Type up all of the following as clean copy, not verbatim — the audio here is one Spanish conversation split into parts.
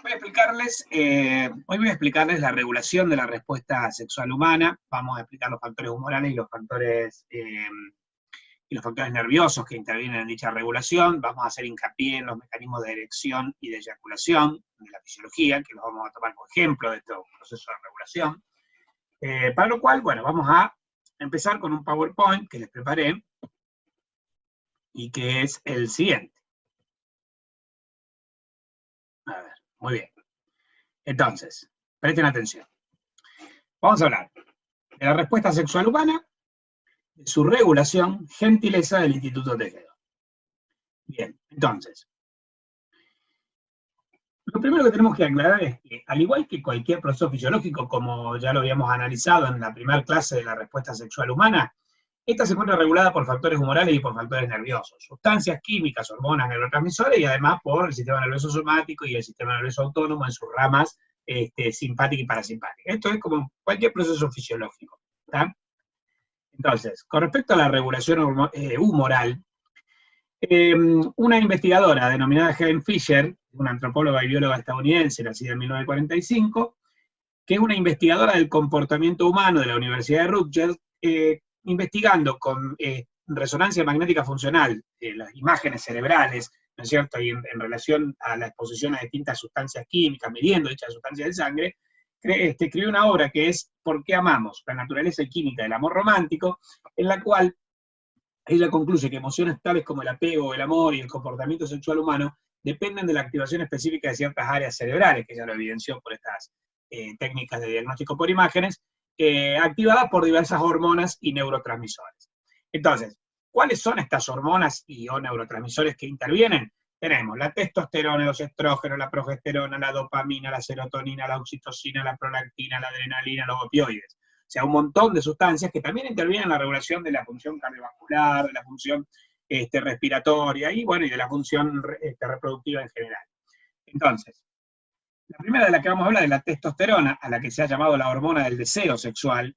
Hoy voy a explicarles la regulación de la respuesta sexual humana. Vamos a explicar los factores humorales y los factores nerviosos que intervienen en dicha regulación. Vamos a hacer hincapié en los mecanismos de erección y de eyaculación de la fisiología, que los vamos a tomar como ejemplo de estos procesos de regulación. Para lo cual, bueno, vamos a empezar con un PowerPoint que les preparé y que es el siguiente. A ver, muy bien. Entonces, presten atención. Vamos a hablar de la respuesta sexual humana, de su regulación, gentileza del Instituto Tejedo. Bien, entonces, lo primero que tenemos que aclarar es que, al igual que cualquier proceso fisiológico, como ya lo habíamos analizado en la primera clase de la respuesta sexual humana, esta se encuentra regulada por factores humorales y por factores nerviosos, sustancias químicas, hormonas, neurotransmisores, y además por el sistema nervioso somático y el sistema nervioso autónomo en sus ramas simpática y parasimpática. Esto es como cualquier proceso fisiológico, ¿tá? Entonces, con respecto a la regulación humoral, una investigadora denominada Helen Fisher, una antropóloga y bióloga estadounidense, nacida en 1945, que es una investigadora del comportamiento humano de la Universidad de Rutgers, investigando con resonancia magnética funcional las imágenes cerebrales, ¿no es cierto?, y en relación a la exposición a distintas sustancias químicas, midiendo dichas sustancias del sangre, escribió una obra que es ¿Por qué amamos? La naturaleza y química del amor romántico, en la cual ella concluye que emociones tales como el apego, el amor y el comportamiento sexual humano dependen de la activación específica de ciertas áreas cerebrales, que ella lo evidenció por estas técnicas de diagnóstico por imágenes, activadas por diversas hormonas y neurotransmisores. Entonces, ¿cuáles son estas hormonas y o neurotransmisores que intervienen? Tenemos la testosterona, los estrógenos, la progesterona, la dopamina, la serotonina, la oxitocina, la prolactina, la adrenalina, los opioides. O sea, un montón de sustancias que también intervienen en la regulación de la función cardiovascular, de la función respiratoria y, bueno, y de la función reproductiva en general. Entonces, la primera de la que vamos a hablar es la testosterona, a la que se ha llamado la hormona del deseo sexual.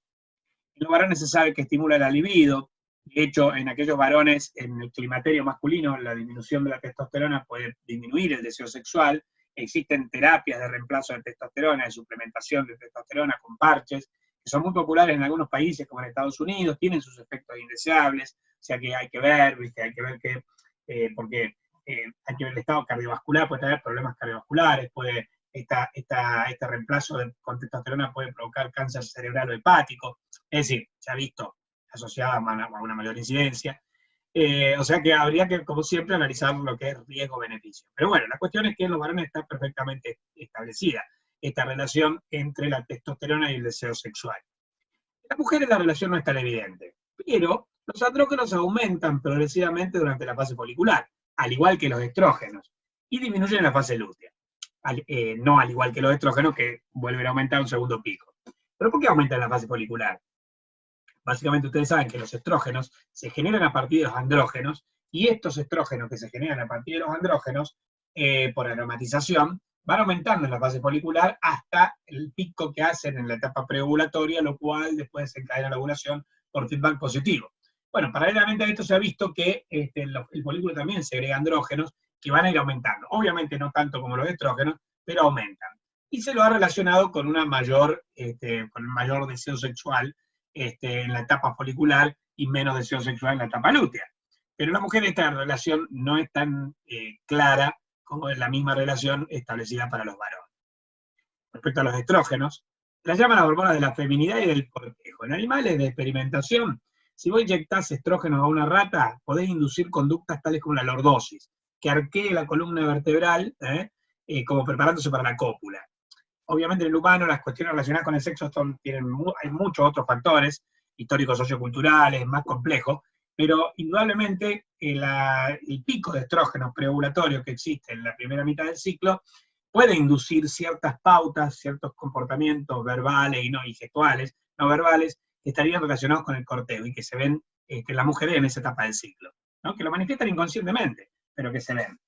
En los varones se sabe que estimula la libido. De hecho, en aquellos varones en el climaterio masculino, la disminución de la testosterona puede disminuir el deseo sexual. Existen terapias de reemplazo de testosterona, de suplementación de testosterona con parches, que son muy populares en algunos países, como en Estados Unidos, tienen sus efectos indeseables, o sea que hay que ver, ¿viste? Hay que ver que, porque hay que ver el estado cardiovascular, puede tener problemas cardiovasculares, este reemplazo con testosterona puede provocar cáncer cerebral o hepático, es decir, se ha visto asociada a una mayor incidencia. O sea que habría que, como siempre, analizar lo que es riesgo-beneficio. Pero bueno, la cuestión es que en los varones está perfectamente establecida esta relación entre la testosterona y el deseo sexual. En las mujeres la relación no es tan evidente, pero los andrógenos aumentan progresivamente durante la fase folicular, al igual que los estrógenos, y disminuyen en la fase lútea. No al igual que los estrógenos, que vuelven a aumentar un segundo pico. ¿Pero por qué aumentan en la fase folicular? Básicamente ustedes saben que los estrógenos se generan a partir de los andrógenos, y estos estrógenos que se generan a partir de los andrógenos, por aromatización, van aumentando en la fase folicular hasta el pico que hacen en la etapa preovulatoria, lo cual después desencadena la ovulación por feedback positivo. Bueno, paralelamente a esto se ha visto que el folículo también segrega andrógenos que van a ir aumentando. Obviamente no tanto como los estrógenos, pero aumentan. Y se lo ha relacionado con con un mayor deseo sexual en la etapa folicular y menos deseo sexual en la etapa lútea. Pero en la mujer esta relación no es tan clara como es la misma relación establecida para los varones. Respecto a los estrógenos, las llaman las hormonas de la feminidad y del cortejo. En animales de experimentación, si vos inyectás estrógenos a una rata, podés inducir conductas tales como la lordosis, que arquee la columna vertebral, como preparándose para la cópula. Obviamente en el humano las cuestiones relacionadas con el sexo hay muchos otros factores, históricos socioculturales, más complejos, pero indudablemente el pico de estrógenos preovulatorios que existe en la primera mitad del ciclo puede inducir ciertas pautas, ciertos comportamientos verbales y gestuales, no verbales, que estarían relacionados con el cortejo y que se ven en las mujeres en esa etapa del ciclo, ¿no? Que lo manifiestan inconscientemente, pero que se ven.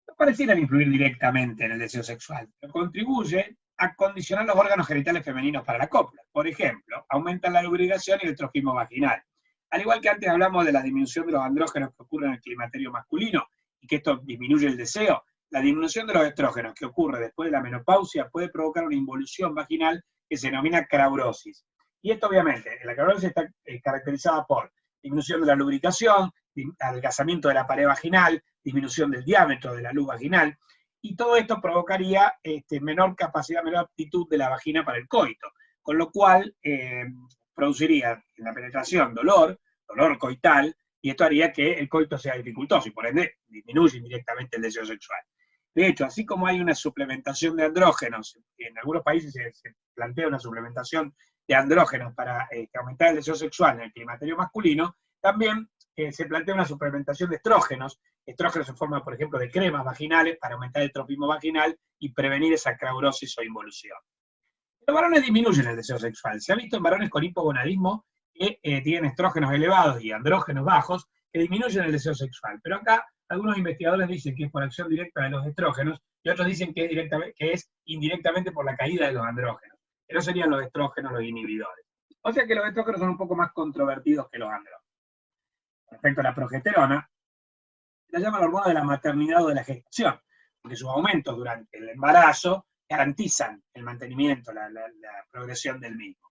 No parecieran influir directamente en el deseo sexual, pero contribuye a condicionar los órganos genitales femeninos para la cópula. Por ejemplo, aumentan la lubricación y el trofismo vaginal. Al igual que antes hablamos de la disminución de los andrógenos que ocurren en el climaterio masculino, y que esto disminuye el deseo, la disminución de los estrógenos que ocurre después de la menopausia puede provocar una involución vaginal que se denomina craurosis. Y esto obviamente, la craurosis está caracterizada por disminución de la lubricación, adelgazamiento de la pared vaginal, disminución del diámetro de la luz vaginal, y todo esto provocaría menor capacidad, menor aptitud de la vagina para el coito, con lo cual produciría en la penetración dolor coital, y esto haría que el coito sea dificultoso, y por ende disminuye indirectamente el deseo sexual. De hecho, así como hay una suplementación de andrógenos, en algunos países se plantea una suplementación de andrógenos para aumentar el deseo sexual en el climaterio masculino, también se plantea una suplementación de estrógenos en forma, por ejemplo, de cremas vaginales para aumentar el tropismo vaginal y prevenir esa craurosis o involución. Los varones disminuyen el deseo sexual. Se ha visto en varones con hipogonadismo que tienen estrógenos elevados y andrógenos bajos que disminuyen el deseo sexual. Pero acá algunos investigadores dicen que es por acción directa de los estrógenos y otros dicen que es indirectamente por la caída de los andrógenos. Que no serían los estrógenos los inhibidores. O sea que los estrógenos son un poco más controvertidos que los andrógenos. Respecto a la progesterona, la llama la hormona de la maternidad o de la gestación, porque sus aumentos durante el embarazo garantizan el mantenimiento, la progresión del mismo.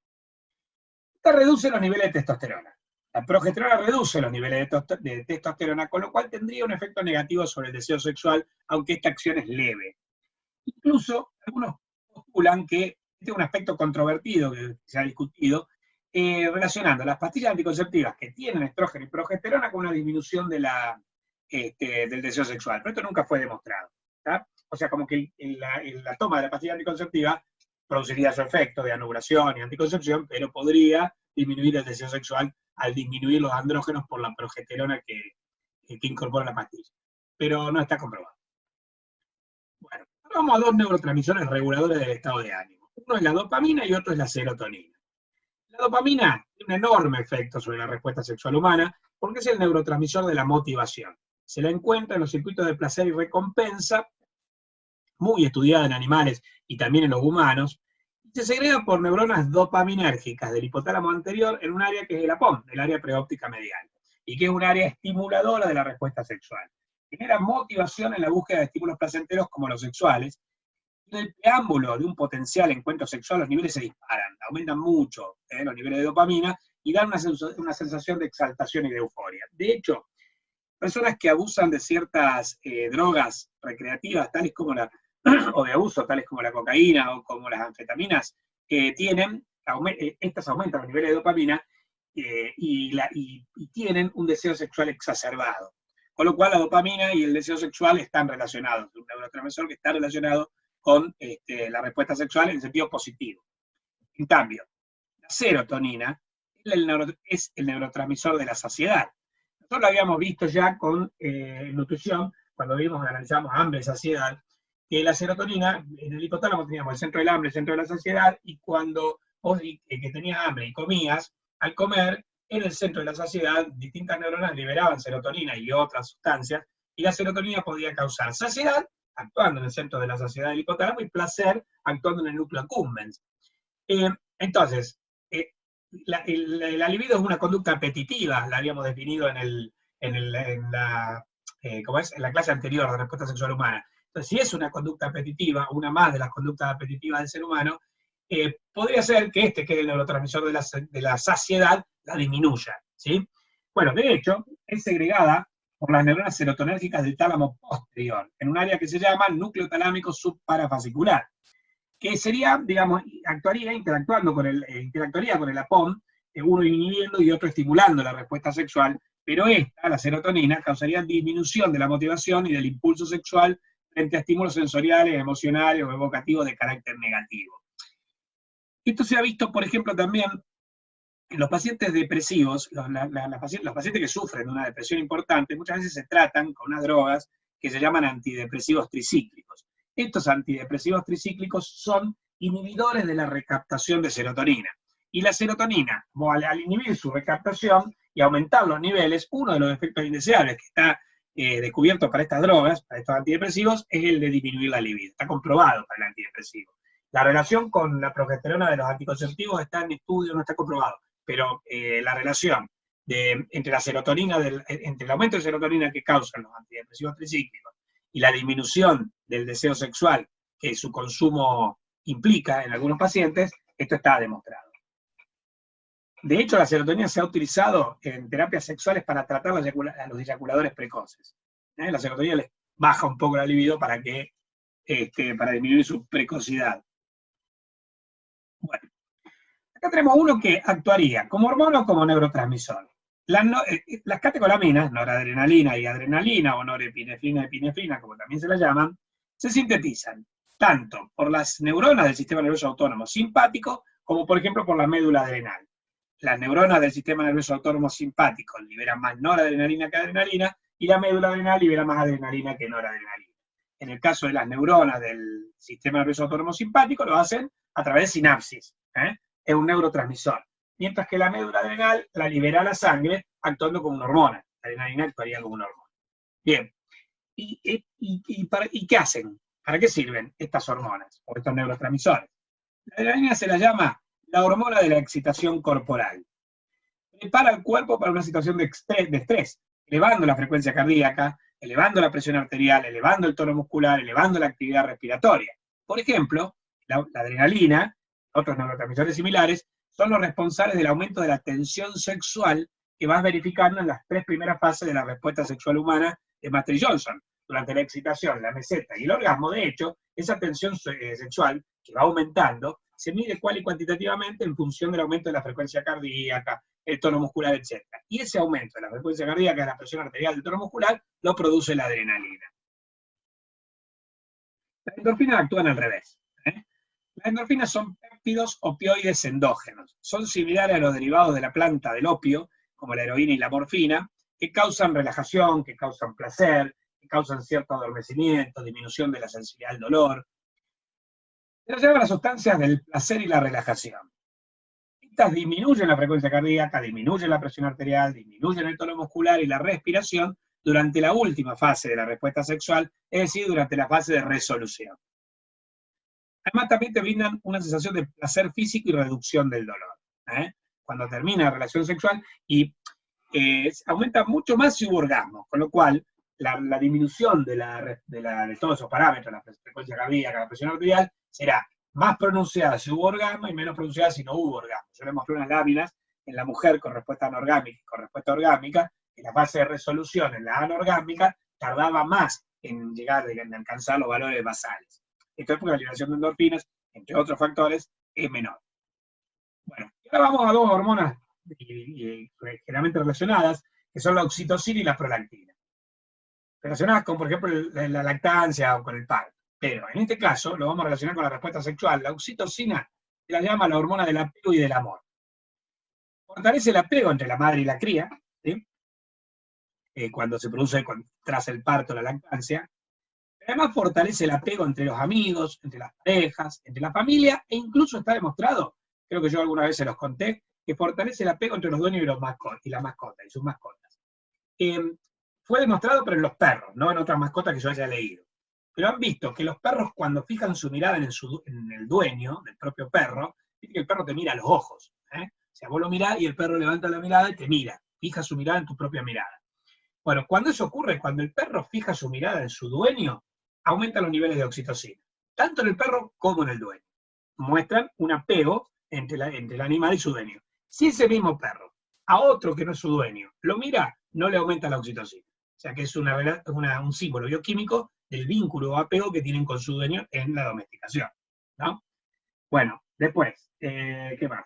Esta reduce los niveles de testosterona. La progesterona reduce los niveles de testosterona, con lo cual tendría un efecto negativo sobre el deseo sexual, aunque esta acción es leve. Incluso algunos postulan que este es un aspecto controvertido que se ha discutido, relacionando las pastillas anticonceptivas que tienen estrógeno y progesterona con una disminución de del deseo sexual. Pero esto nunca fue demostrado. ¿Tá? O sea, como que la toma de la pastilla anticonceptiva produciría su efecto de anovulación y anticoncepción, pero podría disminuir el deseo sexual al disminuir los andrógenos por la progesterona que incorpora la pastilla. Pero no está comprobado. Bueno, vamos a dos neurotransmisores reguladores del estado de ánimo. Uno es la dopamina y otro es la serotonina. La dopamina tiene un enorme efecto sobre la respuesta sexual humana porque es el neurotransmisor de la motivación. Se la encuentra en los circuitos de placer y recompensa, muy estudiada en animales y también en los humanos, y se segrega por neuronas dopaminérgicas del hipotálamo anterior en un área que es el APOM, el área preóptica medial, y que es un área estimuladora de la respuesta sexual. Genera motivación en la búsqueda de estímulos placenteros como los sexuales, y en el preámbulo de un potencial encuentro sexual los niveles se disparan, aumentan mucho los niveles de dopamina y dan una sensación de exaltación y de euforia. De hecho, personas que abusan de ciertas drogas recreativas, tales como o de abuso, tales como la cocaína o como las anfetaminas, estas aumentan los niveles de dopamina y tienen un deseo sexual exacerbado. Con lo cual la dopamina y el deseo sexual están relacionados, un neurotransmisor que está relacionado con la respuesta sexual en sentido positivo. En cambio, la serotonina es el neurotransmisor de la saciedad. Nosotros lo habíamos visto ya con nutrición, cuando analizamos hambre y saciedad, que la serotonina, en el hipotálamo teníamos el centro del hambre, el centro de la saciedad, y cuando vos que tenías hambre y comías, al comer, en el centro de la saciedad, distintas neuronas liberaban serotonina y otras sustancias, y la serotonina podía causar saciedad, actuando en el centro de la saciedad del hipotálamo, y placer, actuando en el núcleo accumbens. Entonces, la libido es una conducta apetitiva, la habíamos definido en la clase anterior de respuesta sexual humana. Entonces, si es una conducta apetitiva, una más de las conductas apetitivas del ser humano, podría ser que que es el neurotransmisor de la saciedad, la disminuya, ¿sí? Bueno, de hecho, es segregada por las neuronas serotonérgicas del tálamo posterior, en un área que se llama núcleo talámico subparafascicular, que sería, digamos, interactuaría con el APOM, uno inhibiendo y otro estimulando la respuesta sexual, pero la serotonina, causaría disminución de la motivación y del impulso sexual frente a estímulos sensoriales, emocionales o evocativos de carácter negativo. Esto se ha visto, por ejemplo, también en los pacientes depresivos, los pacientes que sufren de una depresión importante, muchas veces se tratan con unas drogas que se llaman antidepresivos tricíclicos. Estos antidepresivos tricíclicos son inhibidores de la recaptación de serotonina. Y la serotonina, al inhibir su recaptación y aumentar los niveles, uno de los efectos indeseables que está descubierto para estas drogas, para estos antidepresivos, es el de disminuir la libido. Está comprobado para el antidepresivo. La relación con la progesterona de los anticonceptivos está en estudio, no está comprobado, pero la relación entre la serotonina, entre el aumento de serotonina que causan los antidepresivos tricíclicos y la disminución del deseo sexual que su consumo implica en algunos pacientes, esto está demostrado. De hecho, la serotonina se ha utilizado en terapias sexuales para tratar a los eyaculadores precoces. La serotonina les baja un poco la libido para disminuir su precocidad. Bueno, acá tenemos uno que actuaría como hormona o como neurotransmisor. Las catecolaminas, noradrenalina y adrenalina, o norepinefrina y epinefrina, como también se las llaman, se sintetizan tanto por las neuronas del sistema nervioso autónomo simpático, como por ejemplo por la médula adrenal. Las neuronas del sistema nervioso autónomo simpático liberan más noradrenalina que adrenalina, y la médula adrenal libera más adrenalina que noradrenalina. En el caso de las neuronas del sistema nervioso autónomo simpático, lo hacen a través de sinapsis, es un neurotransmisor. Mientras que la médula adrenal la libera a la sangre actuando como una hormona. La adrenalina actuaría como una hormona. Bien, ¿y qué hacen? ¿Para qué sirven estas hormonas o estos neurotransmisores? La adrenalina se la llama la hormona de la excitación corporal. Prepara el cuerpo para una situación de estrés, elevando la frecuencia cardíaca, elevando la presión arterial, elevando el tono muscular, elevando la actividad respiratoria. Por ejemplo, la adrenalina, otros neurotransmisores similares, son los responsables del aumento de la tensión sexual que vas verificando en las 3 primeras fases de la respuesta sexual humana de Master Johnson. Durante la excitación, la meseta y el orgasmo, de hecho, esa tensión sexual que va aumentando se mide cual y cuantitativamente en función del aumento de la frecuencia cardíaca, el tono muscular, etc. Y ese aumento de la frecuencia cardíaca, de la presión arterial, del tono muscular, lo produce la adrenalina. Las endorfinas actúan al revés. Las endorfinas son péptidos opioides endógenos. Son similares a los derivados de la planta del opio, como la heroína y la morfina, que causan relajación, que causan placer, que causan cierto adormecimiento, disminución de la sensibilidad al dolor. Se las llaman las sustancias del placer y la relajación. Estas disminuyen la frecuencia cardíaca, disminuyen la presión arterial, disminuyen el tono muscular y la respiración durante la última fase de la respuesta sexual, es decir, durante la fase de resolución. Además, también te brindan una sensación de placer físico y reducción del dolor. Cuando termina la relación sexual, y aumenta mucho más si hubo orgasmo, con lo cual la disminución de todos esos parámetros, la frecuencia cardíaca, la presión arterial, será más pronunciada si hubo orgasmo y menos pronunciada si no hubo orgasmo. Yo le mostré unas láminas en la mujer con respuesta anorgámica y con respuesta orgásmica, en la fase de resolución, en la anorgásmica, tardaba más en alcanzar los valores basales. Esto es porque la liberación de endorfinas, entre otros factores, es menor. Bueno, ahora vamos a 2 hormonas generalmente relacionadas, que son la oxitocina y la prolactina. Relacionadas con, por ejemplo, la lactancia o con el parto. Pero en este caso lo vamos a relacionar con la respuesta sexual. La oxitocina se la llama la hormona del apego y del amor. Fortalece el apego entre la madre y la cría, ¿sí? Cuando se produce tras el parto, la lactancia. Además fortalece el apego entre los amigos, entre las parejas, entre la familia, e incluso está demostrado, creo que yo alguna vez se los conté, que fortalece el apego entre los dueños y las mascotas, y sus mascotas. Fue demostrado, pero en los perros, no en otras mascotas que yo haya leído. Pero han visto que los perros, cuando fijan su mirada en el dueño, del propio perro, viste que el perro te mira a los ojos. O sea, vos lo mirás y el perro levanta la mirada y te mira, fija su mirada en tu propia mirada. Bueno, cuando eso ocurre, cuando el perro fija su mirada en su dueño, aumentan los niveles de oxitocina, tanto en el perro como en el dueño. Muestran un apego entre el animal y su dueño. Si ese mismo perro a otro que no es su dueño lo mira, no le aumenta la oxitocina. O sea que es un símbolo bioquímico del vínculo o apego que tienen con su dueño en la domesticación, ¿no? Bueno, después, ¿qué más?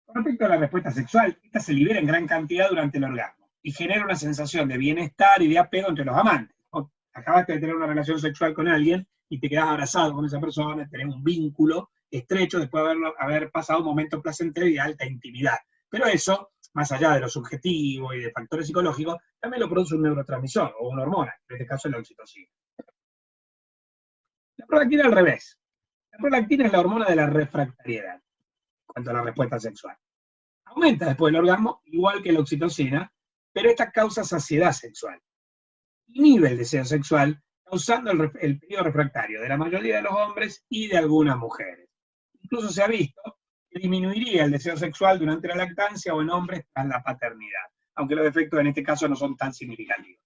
Con respecto a la respuesta sexual, esta se libera en gran cantidad durante el orgasmo y genera una sensación de bienestar y de apego entre los amantes. Acabaste de tener una relación sexual con alguien y te quedás abrazado con esa persona, tenés un vínculo estrecho después de haber pasado un momento placentero y de alta intimidad. Pero eso, más allá de lo subjetivo y de factores psicológicos, también lo produce un neurotransmisor o una hormona, en este caso es la oxitocina. La prolactina al revés. La prolactina es la hormona de la refractariedad, en cuanto a la respuesta sexual. Aumenta después del orgasmo, igual que la oxitocina, pero esta causa saciedad sexual. Inhibe el deseo sexual, causando el periodo refractario de la mayoría de los hombres y de algunas mujeres. Incluso se ha visto que disminuiría el deseo sexual durante la lactancia o en hombres tras la paternidad, aunque los efectos en este caso no son tan significativos.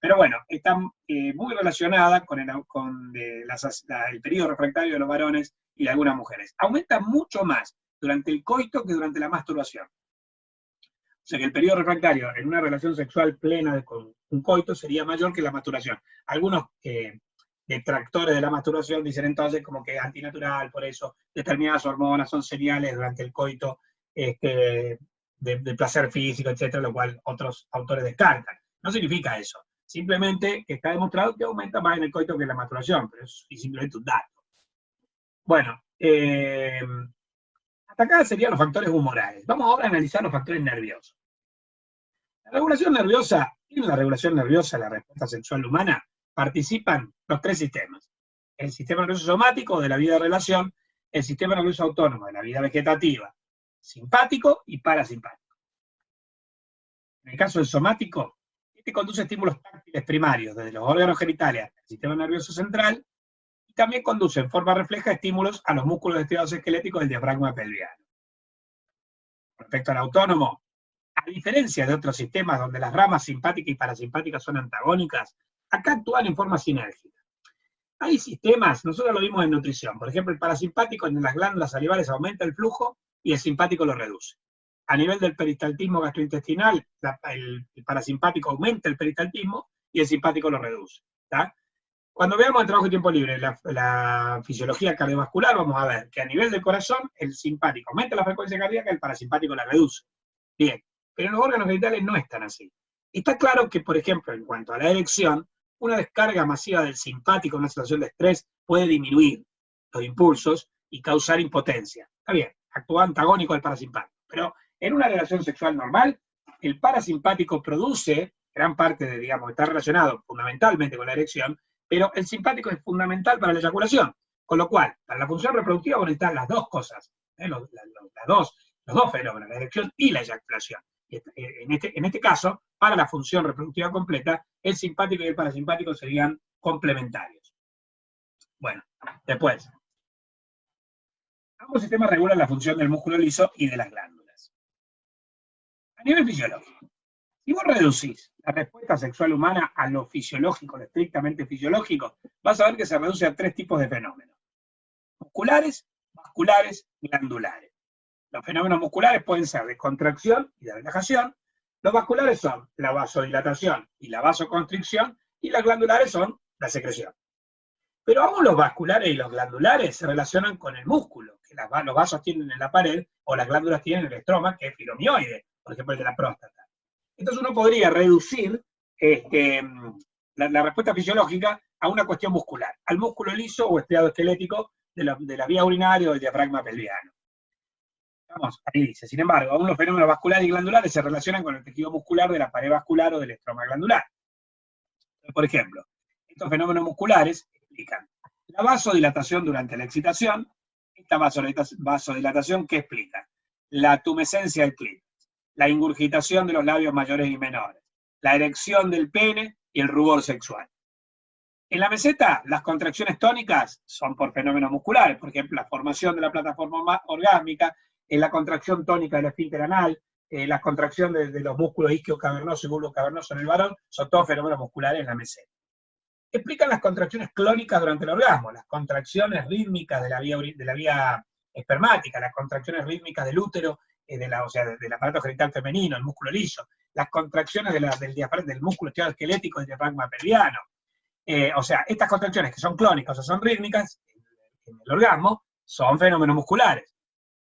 Pero bueno, está muy relacionada con el periodo refractario de los varones y de algunas mujeres. Aumenta mucho más durante el coito que durante la masturbación. O sea que el periodo refractario en una relación sexual plena con un coito sería mayor que la masturbación. Algunos detractores de la masturbación dicen entonces como que es antinatural, por eso determinadas hormonas son señales durante el coito de placer físico, etcétera, lo cual otros autores descartan. No significa eso. Simplemente que está demostrado que aumenta más en el coito que en la masturbación, pero es simplemente un dato. Bueno, hasta acá serían los factores humorales. Vamos ahora a analizar los factores nerviosos. La regulación nerviosa, en la regulación nerviosa, la respuesta sexual humana, participan los tres sistemas. El sistema nervioso somático de la vida de relación, el sistema nervioso autónomo de la vida vegetativa, simpático y parasimpático. En el caso del somático, este conduce estímulos táctiles primarios desde los órganos genitales hasta el sistema nervioso central y también conduce en forma refleja estímulos a los músculos estriados esqueléticos del diafragma pelviano. Respecto al autónomo, a diferencia de otros sistemas donde las ramas simpática y parasimpática son antagónicas, acá actúan en forma sinérgica. Hay sistemas, nosotros lo vimos en nutrición, por ejemplo, el parasimpático en las glándulas salivales aumenta el flujo y el simpático lo reduce. A nivel del peristaltismo gastrointestinal, el parasimpático aumenta el peristaltismo y el simpático lo reduce. ¿tá? Cuando veamos el trabajo de tiempo libre, la fisiología cardiovascular, vamos a ver que a nivel del corazón, el simpático aumenta la frecuencia cardíaca, el parasimpático la reduce. Bien, pero en los órganos genitales no es tan así. Está claro que, por ejemplo, en cuanto a la erección, una descarga masiva del simpático en una situación de estrés puede disminuir los impulsos y causar impotencia. Está bien, actúa antagónico al parasimpático, pero en una relación sexual normal, el parasimpático produce gran parte de, digamos, está relacionado fundamentalmente con la erección, pero el simpático es fundamental para la eyaculación, con lo cual, para la función reproductiva van a estar las dos cosas, los dos fenómenos, la erección y la eyaculación. En este caso, para la función reproductiva completa, el simpático y el parasimpático serían complementarios. Bueno, después. Ambos sistemas regulan la función del músculo liso y de las glándulas. A nivel fisiológico, si vos reducís la respuesta sexual humana a lo fisiológico, lo estrictamente fisiológico, vas a ver que se reduce a tres tipos de fenómenos: musculares, vasculares y glandulares. Los fenómenos musculares pueden ser de contracción y de relajación, los vasculares son la vasodilatación y la vasoconstricción, y las glandulares son la secreción. Pero aún los vasculares y los glandulares se relacionan con el músculo, que los vasos tienen en la pared, o las glándulas tienen el estroma, que es filomioide, por ejemplo el de la próstata. Entonces uno podría reducir la respuesta fisiológica a una cuestión muscular, al músculo liso o estriado esquelético de la vía urinaria o del diafragma pelviano. Vamos, ahí dice, sin embargo, aún los fenómenos vasculares y glandulares se relacionan con el tejido muscular de la pared vascular o del estroma glandular. Por ejemplo, estos fenómenos musculares explican la vasodilatación durante la excitación. Esta vasodilatación, ¿qué explica? La tumescencia del clítoris, la ingurgitación de los labios mayores y menores, la erección del pene y el rubor sexual. En la meseta, las contracciones tónicas son por fenómenos musculares, por ejemplo, la formación de la plataforma orgásmica, la contracción tónica del esfínter anal, la contracción de los músculos isquiocavernoso y bulbocavernoso en el varón, son todos fenómenos musculares en la meseta. Explican las contracciones clónicas durante el orgasmo, las contracciones rítmicas de la vía espermática, las contracciones rítmicas del útero, del aparato genital femenino, el músculo liso, las contracciones del músculo estriado esquelético del diafragma pelviano. Estas contracciones que son clónicas o son rítmicas en el orgasmo son fenómenos musculares.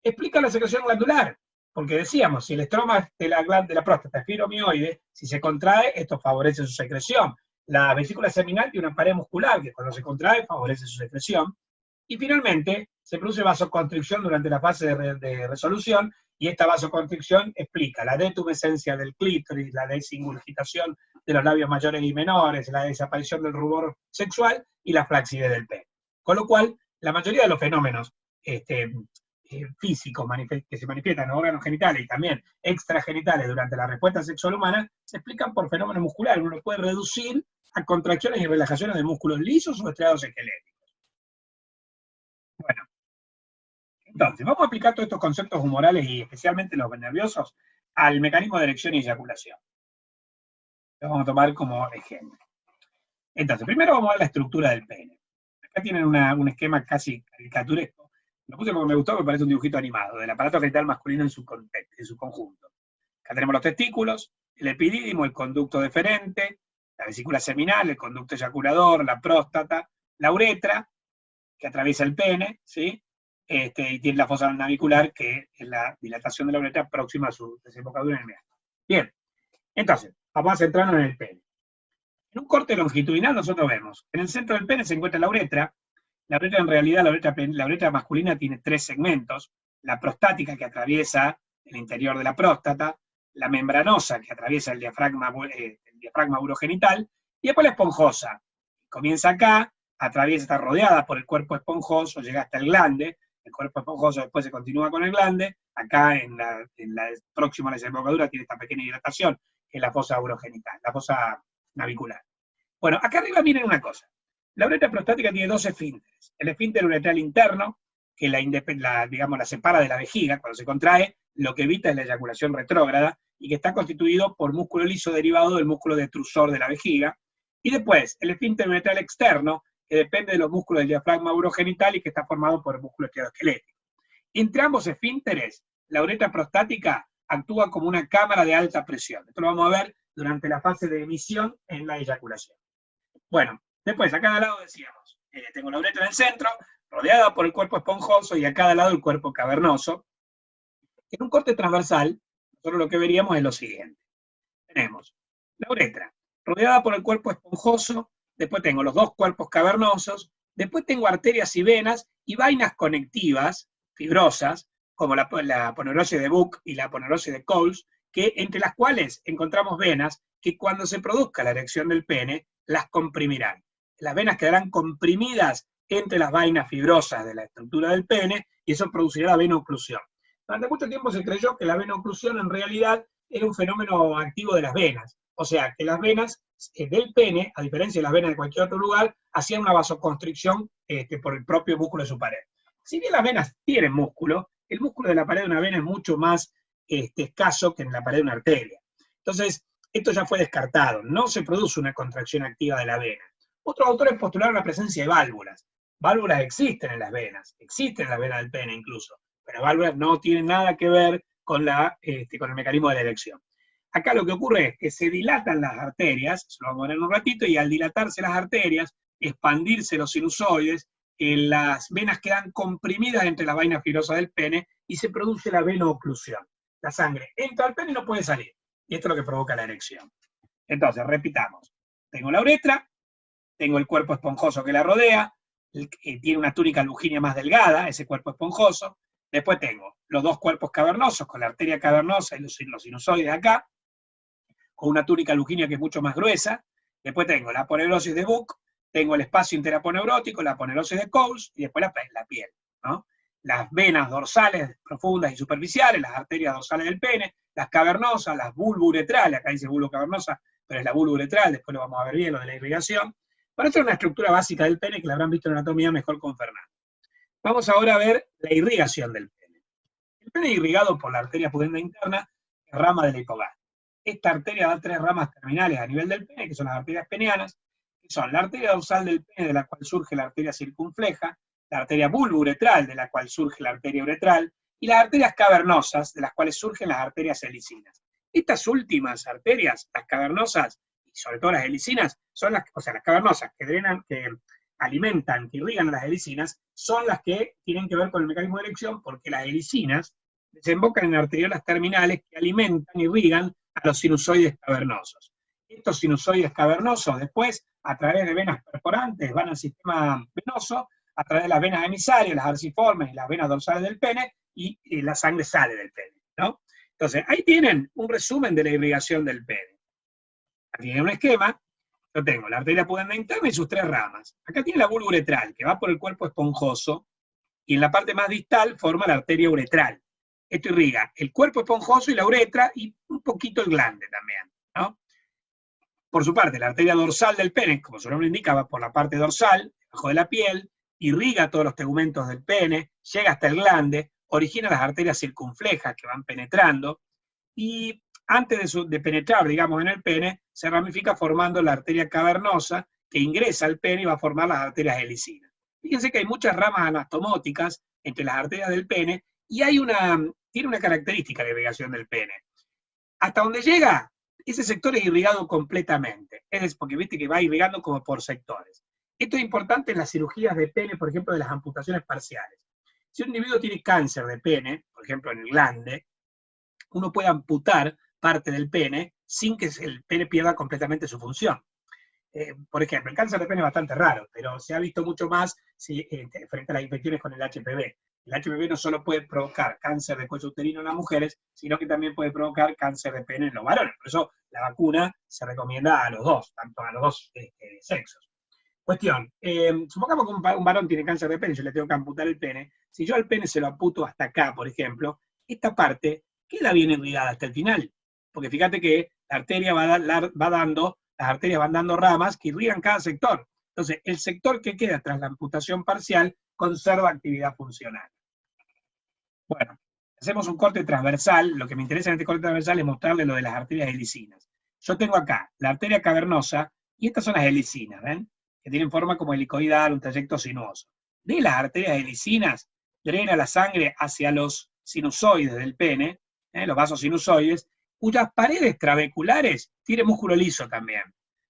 Explica la secreción glandular, porque decíamos, si el estroma de la próstata es filomioide, si se contrae, esto favorece su secreción. La vesícula seminal tiene una pared muscular que cuando se contrae favorece su secreción. Y finalmente, se produce vasoconstricción durante la fase de resolución, y esta vasoconstricción explica la detumescencia del clítoris, la desingurgitación de los labios mayores y menores, la desaparición del rubor sexual y la flacidez del pene. Con lo cual, la mayoría de los fenómenos físicos que se manifiestan en órganos genitales y también extragenitales durante la respuesta sexual humana se explican por fenómenos musculares. Uno puede reducir a contracciones y relajaciones de músculos lisos o estriados esqueléticos. Bueno, entonces, vamos a aplicar todos estos conceptos humorales y especialmente los nerviosos al mecanismo de erección y eyaculación. Lo vamos a tomar como ejemplo. Entonces, primero vamos a ver la estructura del pene. Acá tienen un esquema casi caricaturesco. Lo puse porque me gustó, me parece un dibujito animado, del aparato genital masculino en su conjunto. Acá tenemos los testículos, el epidídimo, el conducto deferente, la vesícula seminal, el conducto eyaculador, la próstata, la uretra, que atraviesa el pene, ¿sí? Y tiene la fosa navicular, que es la dilatación de la uretra próxima a su desembocadura en el meato. Bien, entonces, vamos a centrarnos en el pene. En un corte longitudinal nosotros vemos, en el centro del pene se encuentra la uretra en realidad, la uretra masculina tiene 3 segmentos: la prostática, que atraviesa el interior de la próstata, la membranosa, que atraviesa el diafragma urogenital, y después la esponjosa. Comienza acá, atraviesa, está rodeada por el cuerpo esponjoso, llega hasta el glande, el cuerpo esponjoso después se continúa con el glande, acá en la próxima a la desembocadura tiene esta pequeña dilatación, que es la fosa urogenital, la fosa navicular. Bueno, acá arriba miren una cosa. La uretra prostática tiene 2 esfínteres. El esfínter uretral interno, que la separa de la vejiga cuando se contrae, lo que evita es la eyaculación retrógrada, y que está constituido por músculo liso derivado del músculo detrusor de la vejiga. Y después, el esfínter uretral externo, que depende de los músculos del diafragma urogenital y que está formado por el músculo escleroesquelético. Entre ambos esfínteres, la uretra prostática actúa como una cámara de alta presión. Esto lo vamos a ver durante la fase de emisión en la eyaculación. Bueno, después, a cada lado decíamos, tengo la uretra en el centro, rodeada por el cuerpo esponjoso, y a cada lado el cuerpo cavernoso. En un corte transversal, nosotros lo que veríamos es lo siguiente. Tenemos la uretra, rodeada por el cuerpo esponjoso, después tengo los 2 cuerpos cavernosos, después tengo arterias y venas, y vainas conectivas, fibrosas, como la aponeurose de Buck y la aponeurose de Coles, entre las cuales encontramos venas que cuando se produzca la erección del pene, las comprimirán. Las venas quedarán comprimidas entre las vainas fibrosas de la estructura del pene, y eso producirá la venoclusión. Durante mucho tiempo se creyó que la venoclusión en realidad era un fenómeno activo de las venas, o sea, que las venas del pene, a diferencia de las venas de cualquier otro lugar, hacían una vasoconstricción por el propio músculo de su pared. Si bien las venas tienen músculo, el músculo de la pared de una vena es mucho más escaso que en la pared de una arteria. Entonces, esto ya fue descartado, no se produce una contracción activa de la vena. Otros autores postularon la presencia de válvulas. Válvulas existen en las venas del pene incluso, pero válvulas no tienen nada que ver con el mecanismo de la erección. Acá lo que ocurre es que se dilatan las arterias, eso lo vamos a ver en un ratito, y al dilatarse las arterias, expandirse los sinusoides, las venas quedan comprimidas entre las vainas fibrosas del pene y se produce la venoclusión. La sangre entra al pene y no puede salir. Y esto es lo que provoca la erección. Entonces, repitamos. Tengo la uretra, tengo el cuerpo esponjoso que la rodea, tiene una túnica lujínia más delgada, ese cuerpo esponjoso. Después tengo los 2 cuerpos cavernosos, con la arteria cavernosa y los sinusoides acá, con una túnica lujínia que es mucho más gruesa. Después tengo la aponeurosis de Buck, tengo el espacio interaponeurótico, la aponeurosis de Coles, y después la piel, ¿no? Las venas dorsales profundas y superficiales, las arterias dorsales del pene, las cavernosas, las bulbouretrales, acá dice bulbo cavernosa, pero es la bulbouretral, después lo vamos a ver bien, lo de la irrigación. Bueno, esta es una estructura básica del pene que la habrán visto en anatomía mejor con Fernando. Vamos ahora a ver la irrigación del pene. El pene es irrigado por la arteria pudenda interna, rama de la hipogástrica. Esta arteria da 3 ramas terminales a nivel del pene, que son las arterias peneanas, que son la arteria dorsal del pene, de la cual surge la arteria circunfleja, la arteria bulbouretral, de la cual surge la arteria uretral, y las arterias cavernosas, de las cuales surgen las arterias helicinas. Estas últimas arterias, las cavernosas, y sobre todo las helicinas, son las cavernosas que drenan, que alimentan, que irrigan a las helicinas, son las que tienen que ver con el mecanismo de erección, porque las helicinas desembocan en arteriolas terminales que alimentan y irrigan a los sinusoides cavernosos. Estos sinusoides cavernosos después, a través de venas perforantes, van al sistema venoso, a través de las venas emisarias, las arciformes y las venas dorsales del pene, y la sangre sale del pene, ¿no? Entonces, ahí tienen un resumen de la irrigación del pene. Aquí tienen un esquema. Yo tengo la arteria pudenda interna y sus 3 ramas. Acá tiene la bulbouretral, que va por el cuerpo esponjoso, y en la parte más distal forma la arteria uretral. Esto irriga el cuerpo esponjoso y la uretra, y un poquito el glande también, ¿no? Por su parte, la arteria dorsal del pene, como su nombre indica, va por la parte dorsal, debajo de la piel, irriga todos los tegumentos del pene, llega hasta el glande, origina las arterias circunflejas que van penetrando, y antes de penetrar, digamos, en el pene, se ramifica formando la arteria cavernosa, que ingresa al pene y va a formar las arterias helicinas. Fíjense que hay muchas ramas anastomóticas entre las arterias del pene, y tiene una característica la irrigación del pene. Hasta donde llega, ese sector es irrigado completamente, porque viste que va irrigando como por sectores. Esto es importante en las cirugías de pene, por ejemplo, de las amputaciones parciales. Si un individuo tiene cáncer de pene, por ejemplo en el glande, uno puede amputar parte del pene sin que el pene pierda completamente su función. Por ejemplo, el cáncer de pene es bastante raro, pero se ha visto mucho más frente a las infecciones con el HPV. El HPV no solo puede provocar cáncer de cuello uterino en las mujeres, sino que también puede provocar cáncer de pene en los varones. Por eso la vacuna se recomienda a los dos, tanto a los dos sexos. Cuestión, supongamos que un varón tiene cáncer de pene, yo le tengo que amputar el pene. Si yo al pene se lo amputo hasta acá, por ejemplo, esta parte queda bien irrigada hasta el final. Porque fíjate que la arteria las arterias van dando ramas que irrigan cada sector. Entonces, el sector que queda tras la amputación parcial conserva actividad funcional. Bueno, hacemos un corte transversal. Lo que me interesa en este corte transversal es mostrarle lo de las arterias helicinas. Yo tengo acá la arteria cavernosa, y estas son las helicinas, ¿ven? Que tienen forma como helicoidal, un trayecto sinuoso. De las arterias helicinas drena la sangre hacia los sinusoides del pene, los vasos sinusoides, cuyas paredes trabeculares tienen músculo liso también.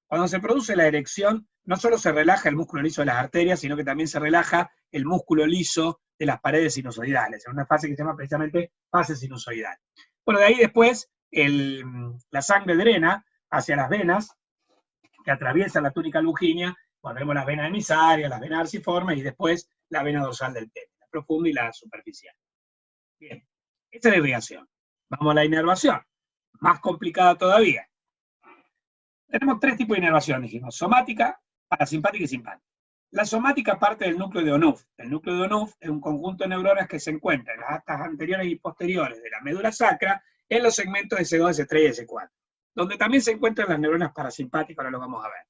Cuando se produce la erección, no solo se relaja el músculo liso de las arterias, sino que también se relaja el músculo liso de las paredes sinusoidales, en una fase que se llama precisamente fase sinusoidal. Bueno, de ahí después la sangre drena hacia las venas que atraviesan la túnica lujígea. Bueno, tenemos las venas emisarias, las venas arciformes y después la vena dorsal del pene, la profunda y la superficial. Bien, esta es la irrigación. Vamos a la inervación, más complicada todavía. Tenemos tres tipos de inervación, dijimos: somática, parasimpática y simpática. La somática parte del núcleo de Onuf. El núcleo de Onuf es un conjunto de neuronas que se encuentra en las astas anteriores y posteriores de la médula sacra, en los segmentos S2, S3 y S4, donde también se encuentran las neuronas parasimpáticas, ahora lo vamos a ver.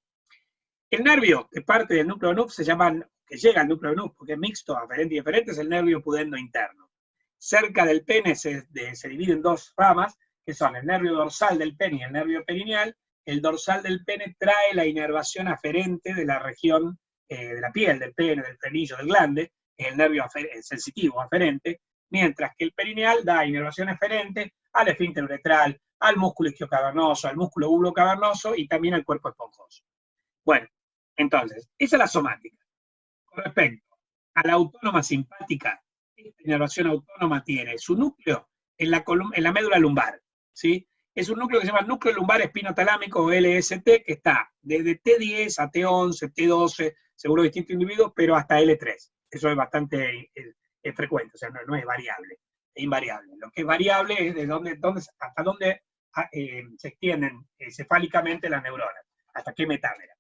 El nervio que parte del núcleo de Onuf que llega al núcleo de Onuf, porque es mixto, aferente y deferente, es el nervio pudendo interno. Cerca del pene se divide en dos ramas, que son el nervio dorsal del pene y el nervio perineal. El dorsal del pene trae la inervación aferente de la región de la piel, del pene, del frenillo, del glande, el nervio sensitivo aferente, mientras que el perineal da inervación eferente al esfínter uretral, al músculo isquiocavernoso, al músculo bulocavernoso y también al cuerpo esponjoso. Bueno, entonces, esa es la somática. Con respecto a la autónoma simpática, esta inervación autónoma tiene su núcleo en la médula lumbar, ¿sí? Es un núcleo que se llama núcleo lumbar espinotalámico, o LST, que está desde T10 a T11, T12, según los distintos individuos, pero hasta L3. Eso es bastante frecuente, o sea, no es variable, es invariable. Lo que es variable es hasta dónde se extienden cefálicamente las neuronas, hasta qué metámera.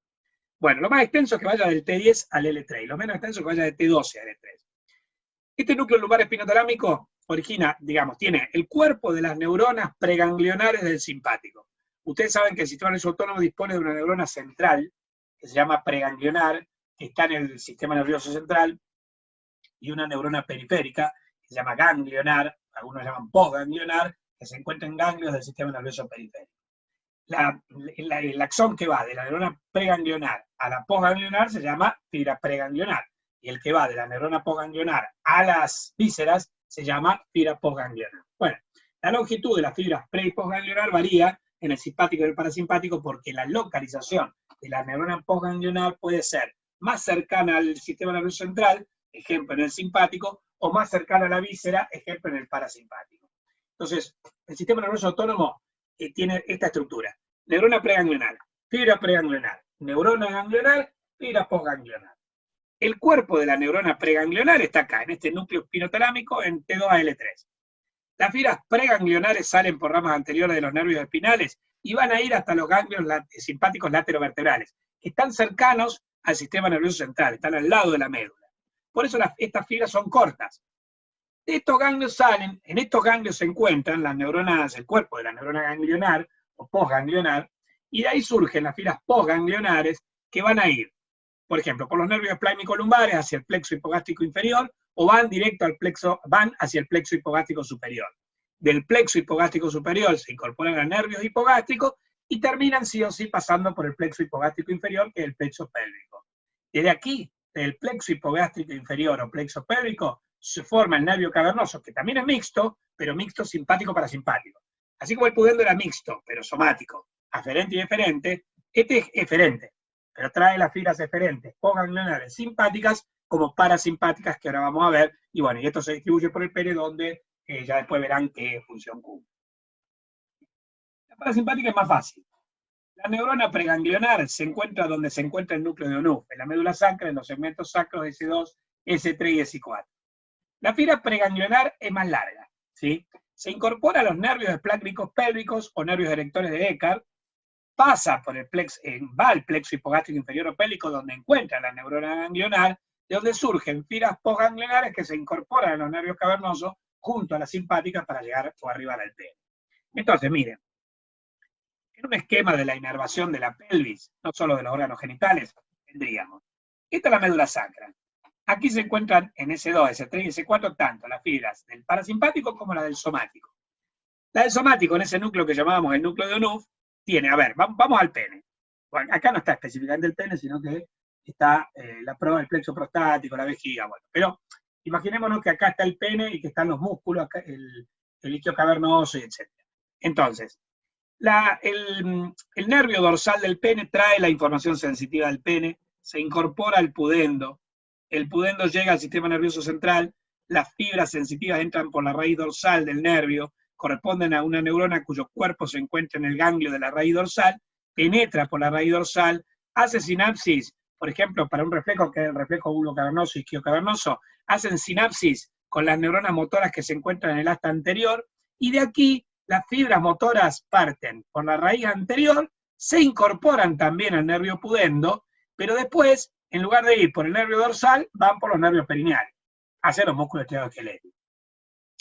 Bueno, lo más extenso es que vaya del T10 al L3, y lo menos extenso es que vaya de T12 al L3. Este núcleo lumbar espinotalámico tiene el cuerpo de las neuronas preganglionares del simpático. Ustedes saben que el sistema nervioso autónomo dispone de una neurona central, que se llama preganglionar, que está en el sistema nervioso central, y una neurona periférica, que se llama ganglionar, algunos llaman postganglionar, que se encuentra en ganglios del sistema nervioso periférico. El axón que va de la neurona preganglionar a la postganglionar se llama fibra preganglionar, y el que va de la neurona postganglionar a las vísceras se llama fibra postganglionar. Bueno, la longitud de las fibras pre- y postganglionar varía en el simpático y el parasimpático, porque la localización de la neurona postganglionar puede ser más cercana al sistema nervioso central, ejemplo en el simpático, o más cercana a la víscera, ejemplo en el parasimpático. Entonces, el sistema nervioso autónomo tiene esta estructura: neurona preganglionar, fibra preganglionar, neurona ganglionar, fibra postganglionar. El cuerpo de la neurona preganglionar está acá, en este núcleo espinotalámico, en T2 a L3. Las fibras preganglionares salen por ramas anteriores de los nervios espinales y van a ir hasta los ganglios simpáticos laterovertebrales, que están cercanos al sistema nervioso central, están al lado de la médula. Por eso estas fibras son cortas. De estos ganglios salen, en estos ganglios se encuentran las neuronas, el cuerpo de la neurona ganglionar o postganglionar, y de ahí surgen las fibras postganglionares que van a ir, por ejemplo, por los nervios esplámico-lumbares hacia el plexo hipogástrico inferior, o van directo van hacia el plexo hipogástrico superior. Del plexo hipogástrico superior se incorporan a nervios hipogástricos, y terminan sí o sí pasando por el plexo hipogástrico inferior, que es el plexo pélvico. Desde aquí, del plexo hipogástrico inferior o plexo pélvico, se forma el nervio cavernoso, que también es mixto, pero mixto simpático-parasimpático. Así como el pudendo era mixto, pero somático, aferente y eferente, este es eferente, pero trae las fibras eferentes poganglionares simpáticas como parasimpáticas, que ahora vamos a ver, y bueno, y esto se distribuye por el pene, donde ya después verán qué función cumple. La parasimpática es más fácil. La neurona preganglionar se encuentra donde se encuentra el núcleo de Onuf, en la médula sacra, en los segmentos sacros S2, S3 y S4. La fibra preganglionar es más larga, ¿sí? Se incorpora a los nervios esplácnicos pélvicos o nervios erectores de Eckhart, pasa por el va al plexo hipogástrico inferior o pélvico, donde encuentra la neurona ganglionar, de donde surgen fibras postganglionares que se incorporan a los nervios cavernosos junto a las simpáticas para llegar o arribar al pene. Entonces, miren, en un esquema de la inervación de la pelvis, no solo de los órganos genitales, tendríamos, esta es la médula sacra. Aquí se encuentran en S2, S3 y S4 tanto las fibras del parasimpático como las del somático. La del somático, en ese núcleo que llamábamos el núcleo de Onuf, tiene, a ver, vamos al pene. Bueno, acá no está específicamente el pene, sino que está la prueba del plexo prostático, la vejiga, bueno. Pero imaginémonos que acá está el pene y que están los músculos, acá el isquio cavernoso, y etc. Entonces, el nervio dorsal del pene trae la información sensitiva del pene, se incorpora al pudendo, el pudendo llega al sistema nervioso central, las fibras sensitivas entran por la raíz dorsal del nervio, corresponden a una neurona cuyo cuerpo se encuentra en el ganglio de la raíz dorsal, penetra por la raíz dorsal, hace sinapsis, por ejemplo, para un reflejo que es el reflejo bulo-cavernoso y isquio-cavernoso, hacen sinapsis con las neuronas motoras que se encuentran en el asta anterior, y de aquí las fibras motoras parten por la raíz anterior, se incorporan también al nervio pudendo, pero después, en lugar de ir por el nervio dorsal, van por los nervios perineales, hacia los músculos esteroesqueléticos.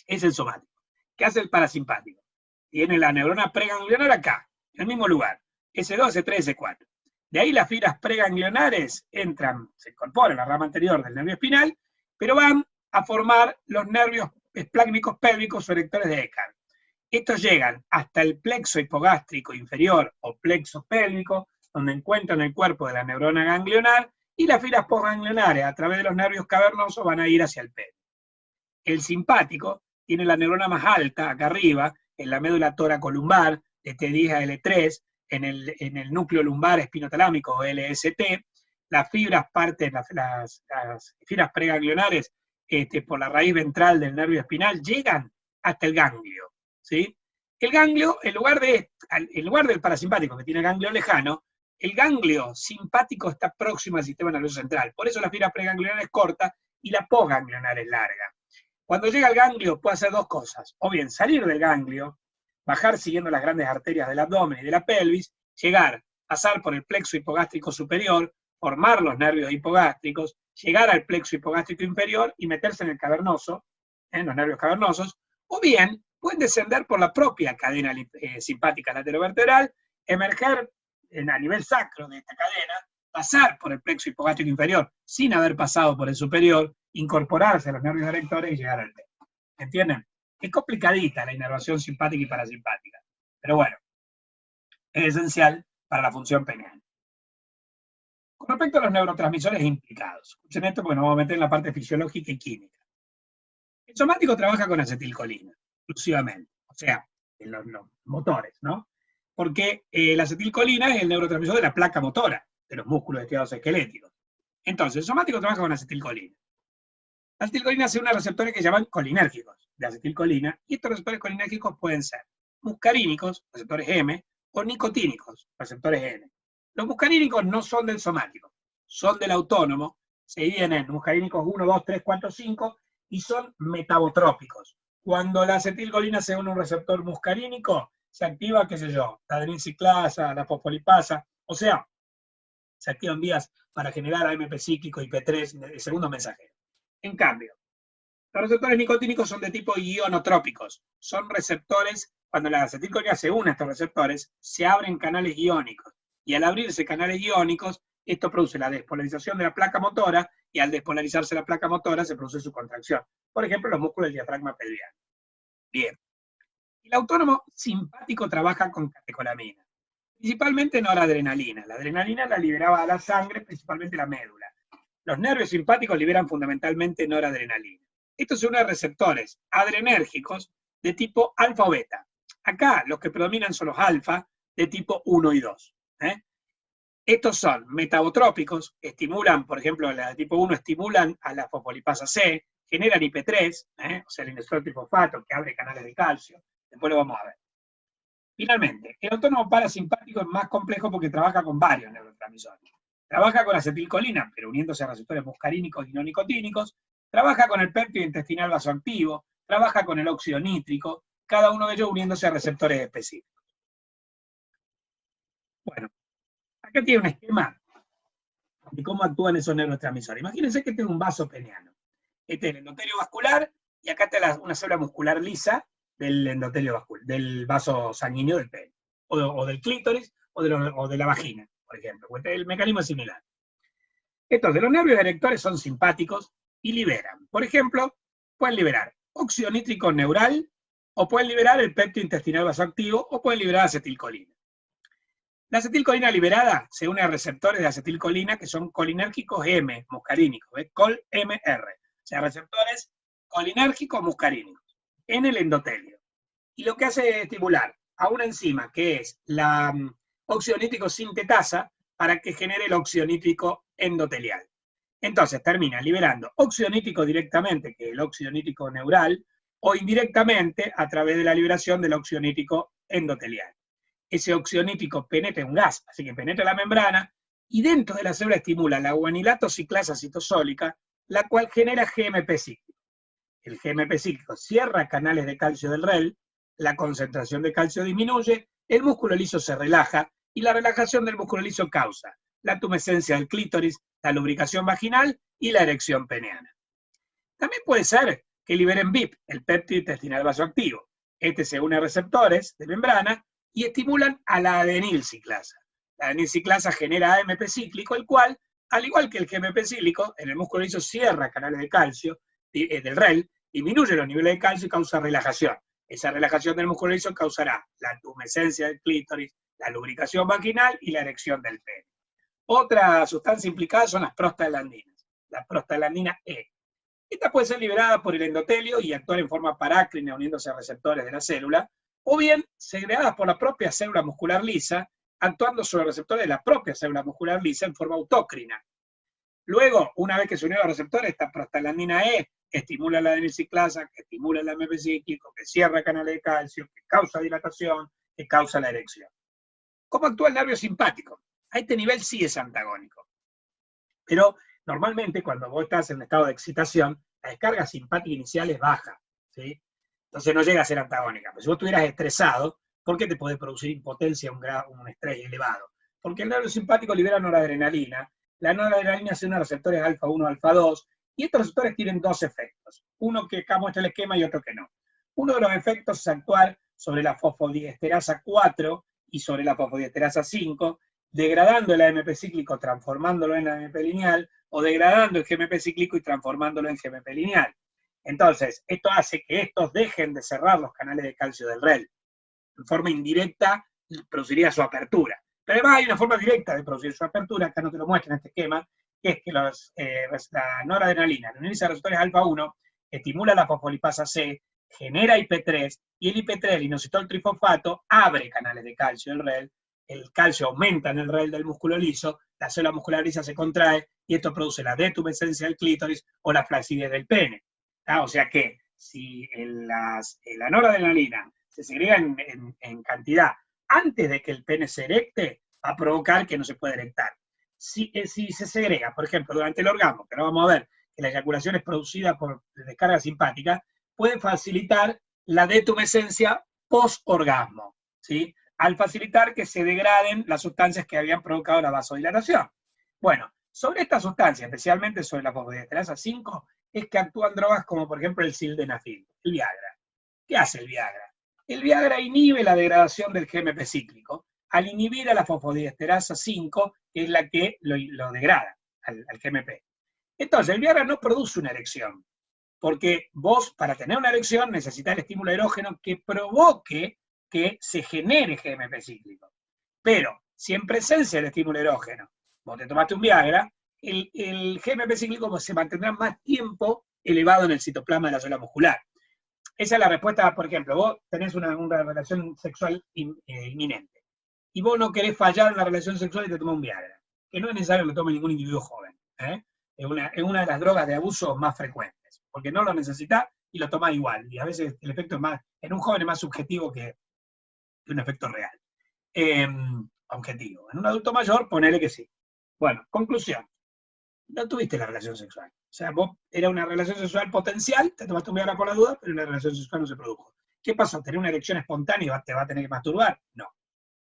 Es el somático. ¿Qué hace el parasimpático? Tiene la neurona preganglionar acá, en el mismo lugar, S2, S3, S4. De ahí las fibras preganglionares entran, se incorporan a la rama anterior del nervio espinal, pero van a formar los nervios esplácnicos pélvicos o erectores de Eckhart. Estos llegan hasta el plexo hipogástrico inferior o plexo pélvico, donde encuentran el cuerpo de la neurona ganglionar, y las fibras postganglionares a través de los nervios cavernosos van a ir hacia el pene. El simpático tiene la neurona más alta, acá arriba, en la médula toracolumbar, de T10 a L3, en el núcleo lumbar espinotalámico o LST. Las fibras parten, las fibras preganglionares por la raíz ventral del nervio espinal llegan hasta el ganglio, ¿sí? El ganglio, en lugar del parasimpático, que tiene ganglio lejano, el ganglio simpático está próximo al sistema nervioso central. Por eso la fibra preganglionar es corta y la postganglionar es larga. Cuando llega al ganglio puede hacer dos cosas, o bien salir del ganglio, bajar siguiendo las grandes arterias del abdomen y de la pelvis, llegar, pasar por el plexo hipogástrico superior, formar los nervios hipogástricos, llegar al plexo hipogástrico inferior y meterse en el cavernoso, en los nervios cavernosos, o bien pueden descender por la propia cadena simpática laterovertebral, emerger a nivel sacro de esta cadena, pasar por el plexo hipogástrico inferior sin haber pasado por el superior, incorporarse a los nervios erectores y llegar al pene. ¿Entienden? Es complicadita la inervación simpática y parasimpática, pero bueno, es esencial para la función peneal. Con respecto a los neurotransmisores implicados, escuchen esto porque nos vamos a meter en la parte fisiológica y química. El somático trabaja con acetilcolina, exclusivamente, o sea, en los motores, ¿no? Porque la acetilcolina es el neurotransmisor de la placa motora, de los músculos esteroesqueléticos. Entonces, el somático trabaja con acetilcolina. La acetilcolina se une a receptores que llaman colinérgicos de acetilcolina, y estos receptores colinérgicos pueden ser muscarínicos, receptores M, o nicotínicos, receptores N. Los muscarínicos no son del somático, son del autónomo, se dividen en muscarínicos 1, 2, 3, 4, 5, y son metabotrópicos. Cuando la acetilcolina se une a un receptor muscarínico, se activa, qué sé yo, la adenosiclasa, la fosfolipasa, o sea, se activan vías para generar AMP cíclico y P3 de segundo mensajero. En cambio, los receptores nicotínicos son de tipo ionotrópicos. Son receptores, cuando la acetilcolina se une a estos receptores, se abren canales iónicos. Y al abrirse canales iónicos, esto produce la despolarización de la placa motora, y al despolarizarse la placa motora se produce su contracción. Por ejemplo, los músculos del diafragma pelviano. Bien. El autónomo simpático trabaja con catecolamina. Principalmente noradrenalina. La adrenalina la liberaba a la sangre, principalmente la médula. Los nervios simpáticos liberan fundamentalmente noradrenalina. Estos son unos receptores adrenérgicos de tipo alfa o beta. Acá los que predominan son los alfa de tipo 1 y 2. Estos son metabotrópicos, estimulan, por ejemplo, la de tipo 1 estimulan a la fosfolipasa C, generan IP3, o sea, el inositol trifosfato que abre canales de calcio. Después lo vamos a ver. Finalmente, el autónomo parasimpático es más complejo porque trabaja con varios neurotransmisores. Trabaja con acetilcolina, pero uniéndose a receptores muscarínicos y no nicotínicos. Trabaja con el péptido intestinal vasoactivo. Trabaja con el óxido nítrico. Cada uno de ellos uniéndose a receptores específicos. Bueno, acá tiene un esquema de cómo actúan esos neurotransmisores. Imagínense que este es un vaso peniano. Este es el endotelio vascular y acá está una célula muscular lisa del endotelio vascular, del vaso sanguíneo del pene, o del clítoris, o de la vagina, por ejemplo. El mecanismo es similar. Entonces, los nervios erectores son simpáticos y liberan. Por ejemplo, pueden liberar óxido nítrico neural, o pueden liberar el péptido intestinal vasoactivo, o pueden liberar acetilcolina. La acetilcolina liberada se une a receptores de acetilcolina que son colinérgicos M, muscarínicos, col-MR, o sea, receptores colinérgicos muscarínicos, en el endotelio. Y lo que hace es estimular a una enzima que es la óxido nítrico sintetasa para que genere el óxido nítrico endotelial. Entonces termina liberando óxido nítrico directamente, que es el óxido nítrico neural, o indirectamente a través de la liberación del óxido nítrico endotelial. Ese óxido nítrico penetra un gas, así que penetra la membrana, y dentro de la célula estimula la guanilato ciclasa citosólica, la cual genera GMP cíclico. El GMP cíclico cierra canales de calcio del REL, la concentración de calcio disminuye, el músculo liso se relaja, y la relajación del músculo liso causa la tumescencia del clítoris, la lubricación vaginal y la erección peneana. También puede ser que liberen BIP, el péptido intestinal vasoactivo. Este se une a receptores de membrana y estimulan a la adenilciclasa. La adenilciclasa genera AMP cíclico, el cual, al igual que el GMP cíclico, en el músculo liso cierra canales de calcio del REL, disminuye los niveles de calcio y causa relajación. Esa relajación del músculo liso causará la tumescencia del clítoris, la lubricación vaginal y la erección del pene. Otra sustancia implicada son las prostaglandinas, la prostaglandina E. Esta puede ser liberada por el endotelio y actuar en forma parácrina uniéndose a receptores de la célula, o bien segregadas por la propia célula muscular lisa, actuando sobre receptores de la propia célula muscular lisa en forma autócrina. Luego, una vez que se unió a los receptores, esta prostaglandina E estimula la adenilciclasa, que estimula el AMP cíclico, que cierra canales de calcio, que causa dilatación, que causa la erección. ¿Cómo actúa el nervio simpático? A este nivel sí es antagónico. Pero normalmente cuando vos estás en un estado de excitación, la descarga simpática inicial es baja, ¿sí? Entonces no llega a ser antagónica. Pero si vos estuvieras estresado, ¿por qué te puede producir impotencia un estrés elevado? Porque el nervio simpático libera noradrenalina, la noradrenalina se une a receptores alfa 1, alfa 2, y estos receptores tienen dos efectos. Uno que acá muestra el esquema y otro que no. Uno de los efectos es actuar sobre la fosfodiesterasa 4 y sobre la fosfodiesterasa 5, degradando el AMP cíclico, transformándolo en AMP lineal, o degradando el GMP cíclico y transformándolo en GMP lineal. Entonces, esto hace que estos dejen de cerrar los canales de calcio del REL. En forma indirecta, produciría su apertura. Pero además hay una forma directa de producir su apertura, acá no te lo muestro en este esquema, que es que la noradrenalina, la unirse a receptores alfa 1, estimula la fosfolipasa C, genera IP3, y el IP3, el inositol trifosfato, abre canales de calcio del REL, el calcio aumenta en el REL del músculo liso, la célula muscular lisa se contrae, y esto produce la detumescencia del clítoris o la flacidez del pene. O sea que si la noradrenalina se segrega en cantidad antes de que el pene se erecte, va a provocar que no se pueda erectar. Si se segrega, por ejemplo, durante el orgasmo, que ahora vamos a ver que la eyaculación es producida por descarga simpática, puede facilitar la detumescencia post-orgasmo, ¿sí? Al facilitar que se degraden las sustancias que habían provocado la vasodilatación. Bueno, sobre esta sustancia, especialmente sobre la fosfodiesterasa 5, es que actúan drogas como por ejemplo el sildenafil, el Viagra. ¿Qué hace el Viagra? El Viagra inhibe la degradación del GMP cíclico al inhibir a la fosfodiesterasa 5, que es la que lo degrada al GMP. Entonces, el Viagra no produce una erección, porque vos, para tener una erección, necesitas el estímulo erógeno que provoque que se genere GMP cíclico. Pero, si en presencia del estímulo erógeno vos te tomaste un Viagra, el GMP cíclico se mantendrá más tiempo elevado en el citoplasma de la célula muscular. Esa es la respuesta, por ejemplo, vos tenés una relación sexual inminente, y vos no querés fallar en la relación sexual y te tomás un Viagra, que no es necesario que lo tome ningún individuo joven. Es una de las drogas de abuso más frecuentes, porque no lo necesitás y lo tomás igual, y a veces el efecto es más, en un joven es más subjetivo que un efecto real. Objetivo. En un adulto mayor, ponele que sí. Bueno, conclusión. No tuviste la relación sexual. O sea, vos era una relación sexual potencial, te tomaste un Viagra por la duda, pero la relación sexual no se produjo. ¿Qué pasó? ¿Tener una erección espontánea y te va a tener que masturbar? No.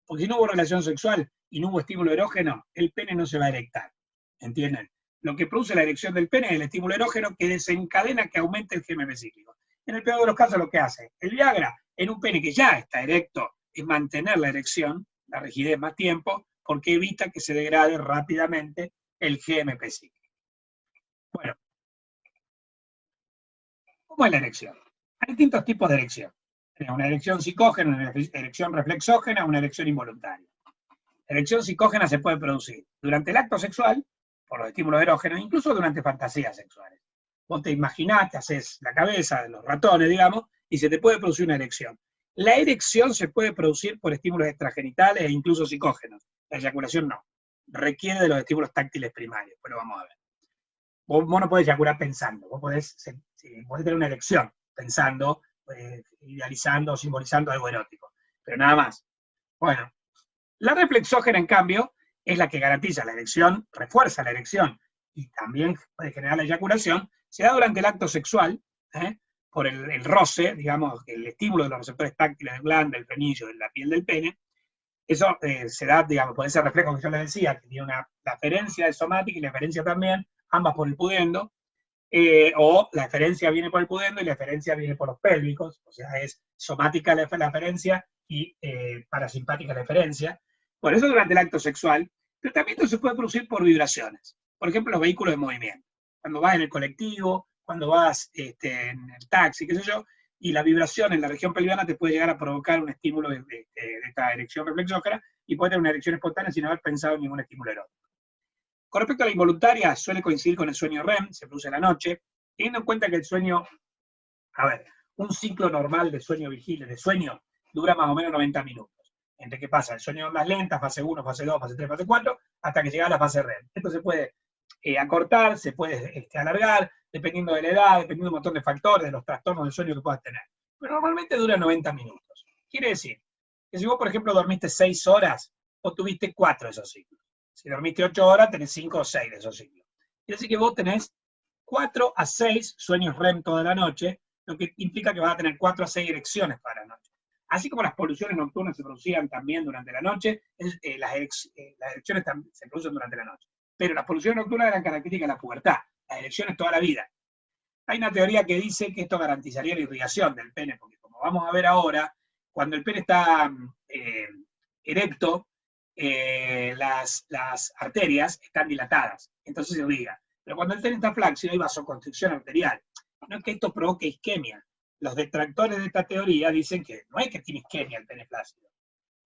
Porque si no hubo relación sexual y no hubo estímulo erógeno, el pene no se va a erectar. ¿Entienden? Lo que produce la erección del pene es el estímulo erógeno que desencadena que aumente el GMP cíclico. En el peor de los casos, lo que hace el Viagra en un pene que ya está erecto es mantener la erección, la rigidez más tiempo, porque evita que se degrade rápidamente el GMP cíclico. Bueno, ¿cómo es la erección? Hay distintos tipos de erección. Tenemos una erección psicógena, una erección reflexógena, una erección involuntaria. La erección psicógena se puede producir durante el acto sexual, por los estímulos erógenos, incluso durante fantasías sexuales. Vos te imaginás, te haces la cabeza de los ratones, digamos, y se te puede producir una erección. La erección se puede producir por estímulos extragenitales e incluso psicógenos. La eyaculación no. Requiere de los estímulos táctiles primarios, pero vamos a ver. Vos no podés eyacular pensando, vos podés tener una erección pensando, idealizando, simbolizando algo erótico, pero nada más. Bueno, la reflexógena, en cambio, es la que garantiza la erección, refuerza la erección y también puede generar la eyaculación, se da durante el acto sexual, por el roce, digamos, el estímulo de los receptores táctiles del glande, del frenillo, de la piel del pene. Eso se da, digamos, por ese reflejo que yo les decía, que tiene la aferencia de somática y la eferencia también, ambas por el pudendo, o la eferencia viene por el pudendo y la eferencia viene por los pélvicos, o sea, es somática la eferencia y parasimpática la eferencia. Por eso durante el acto sexual, pero también esto se puede producir por vibraciones. Por ejemplo, los vehículos de movimiento. Cuando vas en el colectivo, cuando vas en el taxi, qué sé yo, y la vibración en la región pelviana te puede llegar a provocar un estímulo de esta erección reflexógena y puede tener una erección espontánea sin haber pensado en ningún estímulo erótico. Con respecto a la involuntaria, suele coincidir con el sueño REM, se produce en la noche, teniendo en cuenta que el sueño, a ver, un ciclo normal de sueño vigile, de sueño, dura más o menos 90 minutos. Entre que pasa el sueño más lenta, fase 1, fase 2, fase 3, fase 4, hasta que llega a la fase REM. Esto se puede acortar, se puede alargar, dependiendo de la edad, dependiendo de un montón de factores, de los trastornos del sueño que puedas tener. Pero normalmente dura 90 minutos. Quiere decir que si vos, por ejemplo, dormiste 6 horas, vos tuviste 4 de esos ciclos. Si dormiste 8 horas, tenés 5 o 6 de esos ciclos. Quiere decir que vos tenés 4 a 6 sueños REM toda la noche, lo que implica que vas a tener 4 a 6 erecciones para la noche. Así como las poluciones nocturnas se producían también durante la noche, las erecciones se producen durante la noche. Pero las poluciones nocturnas eran características de la pubertad, las erecciones toda la vida. Hay una teoría que dice que esto garantizaría la irrigación del pene, porque como vamos a ver ahora, cuando el pene está erecto, las arterias están dilatadas, entonces se irriga. Pero cuando el pene está flácido hay vasoconstricción arterial. No es que esto provoque isquemia. Los detractores de esta teoría dicen que no es que tiene isquemia el pene flácido,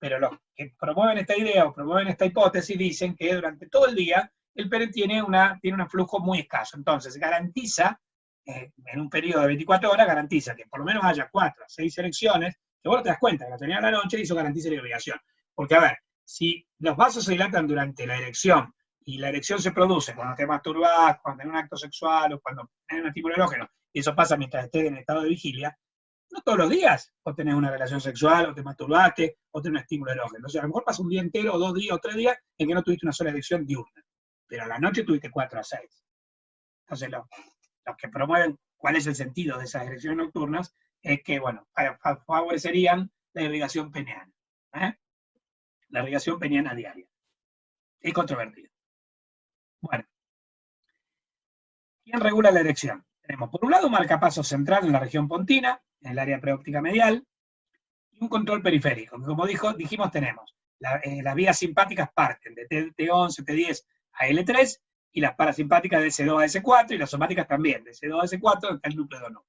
pero los que promueven esta idea o promueven esta hipótesis dicen que durante todo el día el pene tiene un flujo muy escaso. Entonces garantiza, en un periodo de 24 horas, garantiza que por lo menos haya 4 a 6 erecciones, que vos no te das cuenta que la tenía a la noche y eso garantiza la irrigación. Porque, a ver, si los vasos se dilatan durante la erección y la erección se produce cuando te masturbás, cuando tenés un acto sexual o cuando tenés un estímulo erógeno, y eso pasa mientras estés en estado de vigilia, no todos los días vos tenés una relación sexual, o te masturbaste, o tenés un estímulo erógeno. O sea, a lo mejor pasa un día entero, o 2 días, o 3 días, en que no tuviste una sola erección diurna. Pero a la noche tuviste 4 a 6. Entonces, los que promueven cuál es el sentido de esas erecciones nocturnas es que, bueno, favorecerían la irrigación peniana. La irrigación peniana diaria. Es controvertido. Bueno. ¿Quién regula la erección? Tenemos, por un lado, un marcapaso central en la región pontina, en el área preóptica medial, y un control periférico, que como dijimos tenemos. Las vías simpáticas parten de T11, T10 a L3, y las parasimpáticas de S2 a S4, y las somáticas también, de S2 a S4, donde está el núcleo de Dono.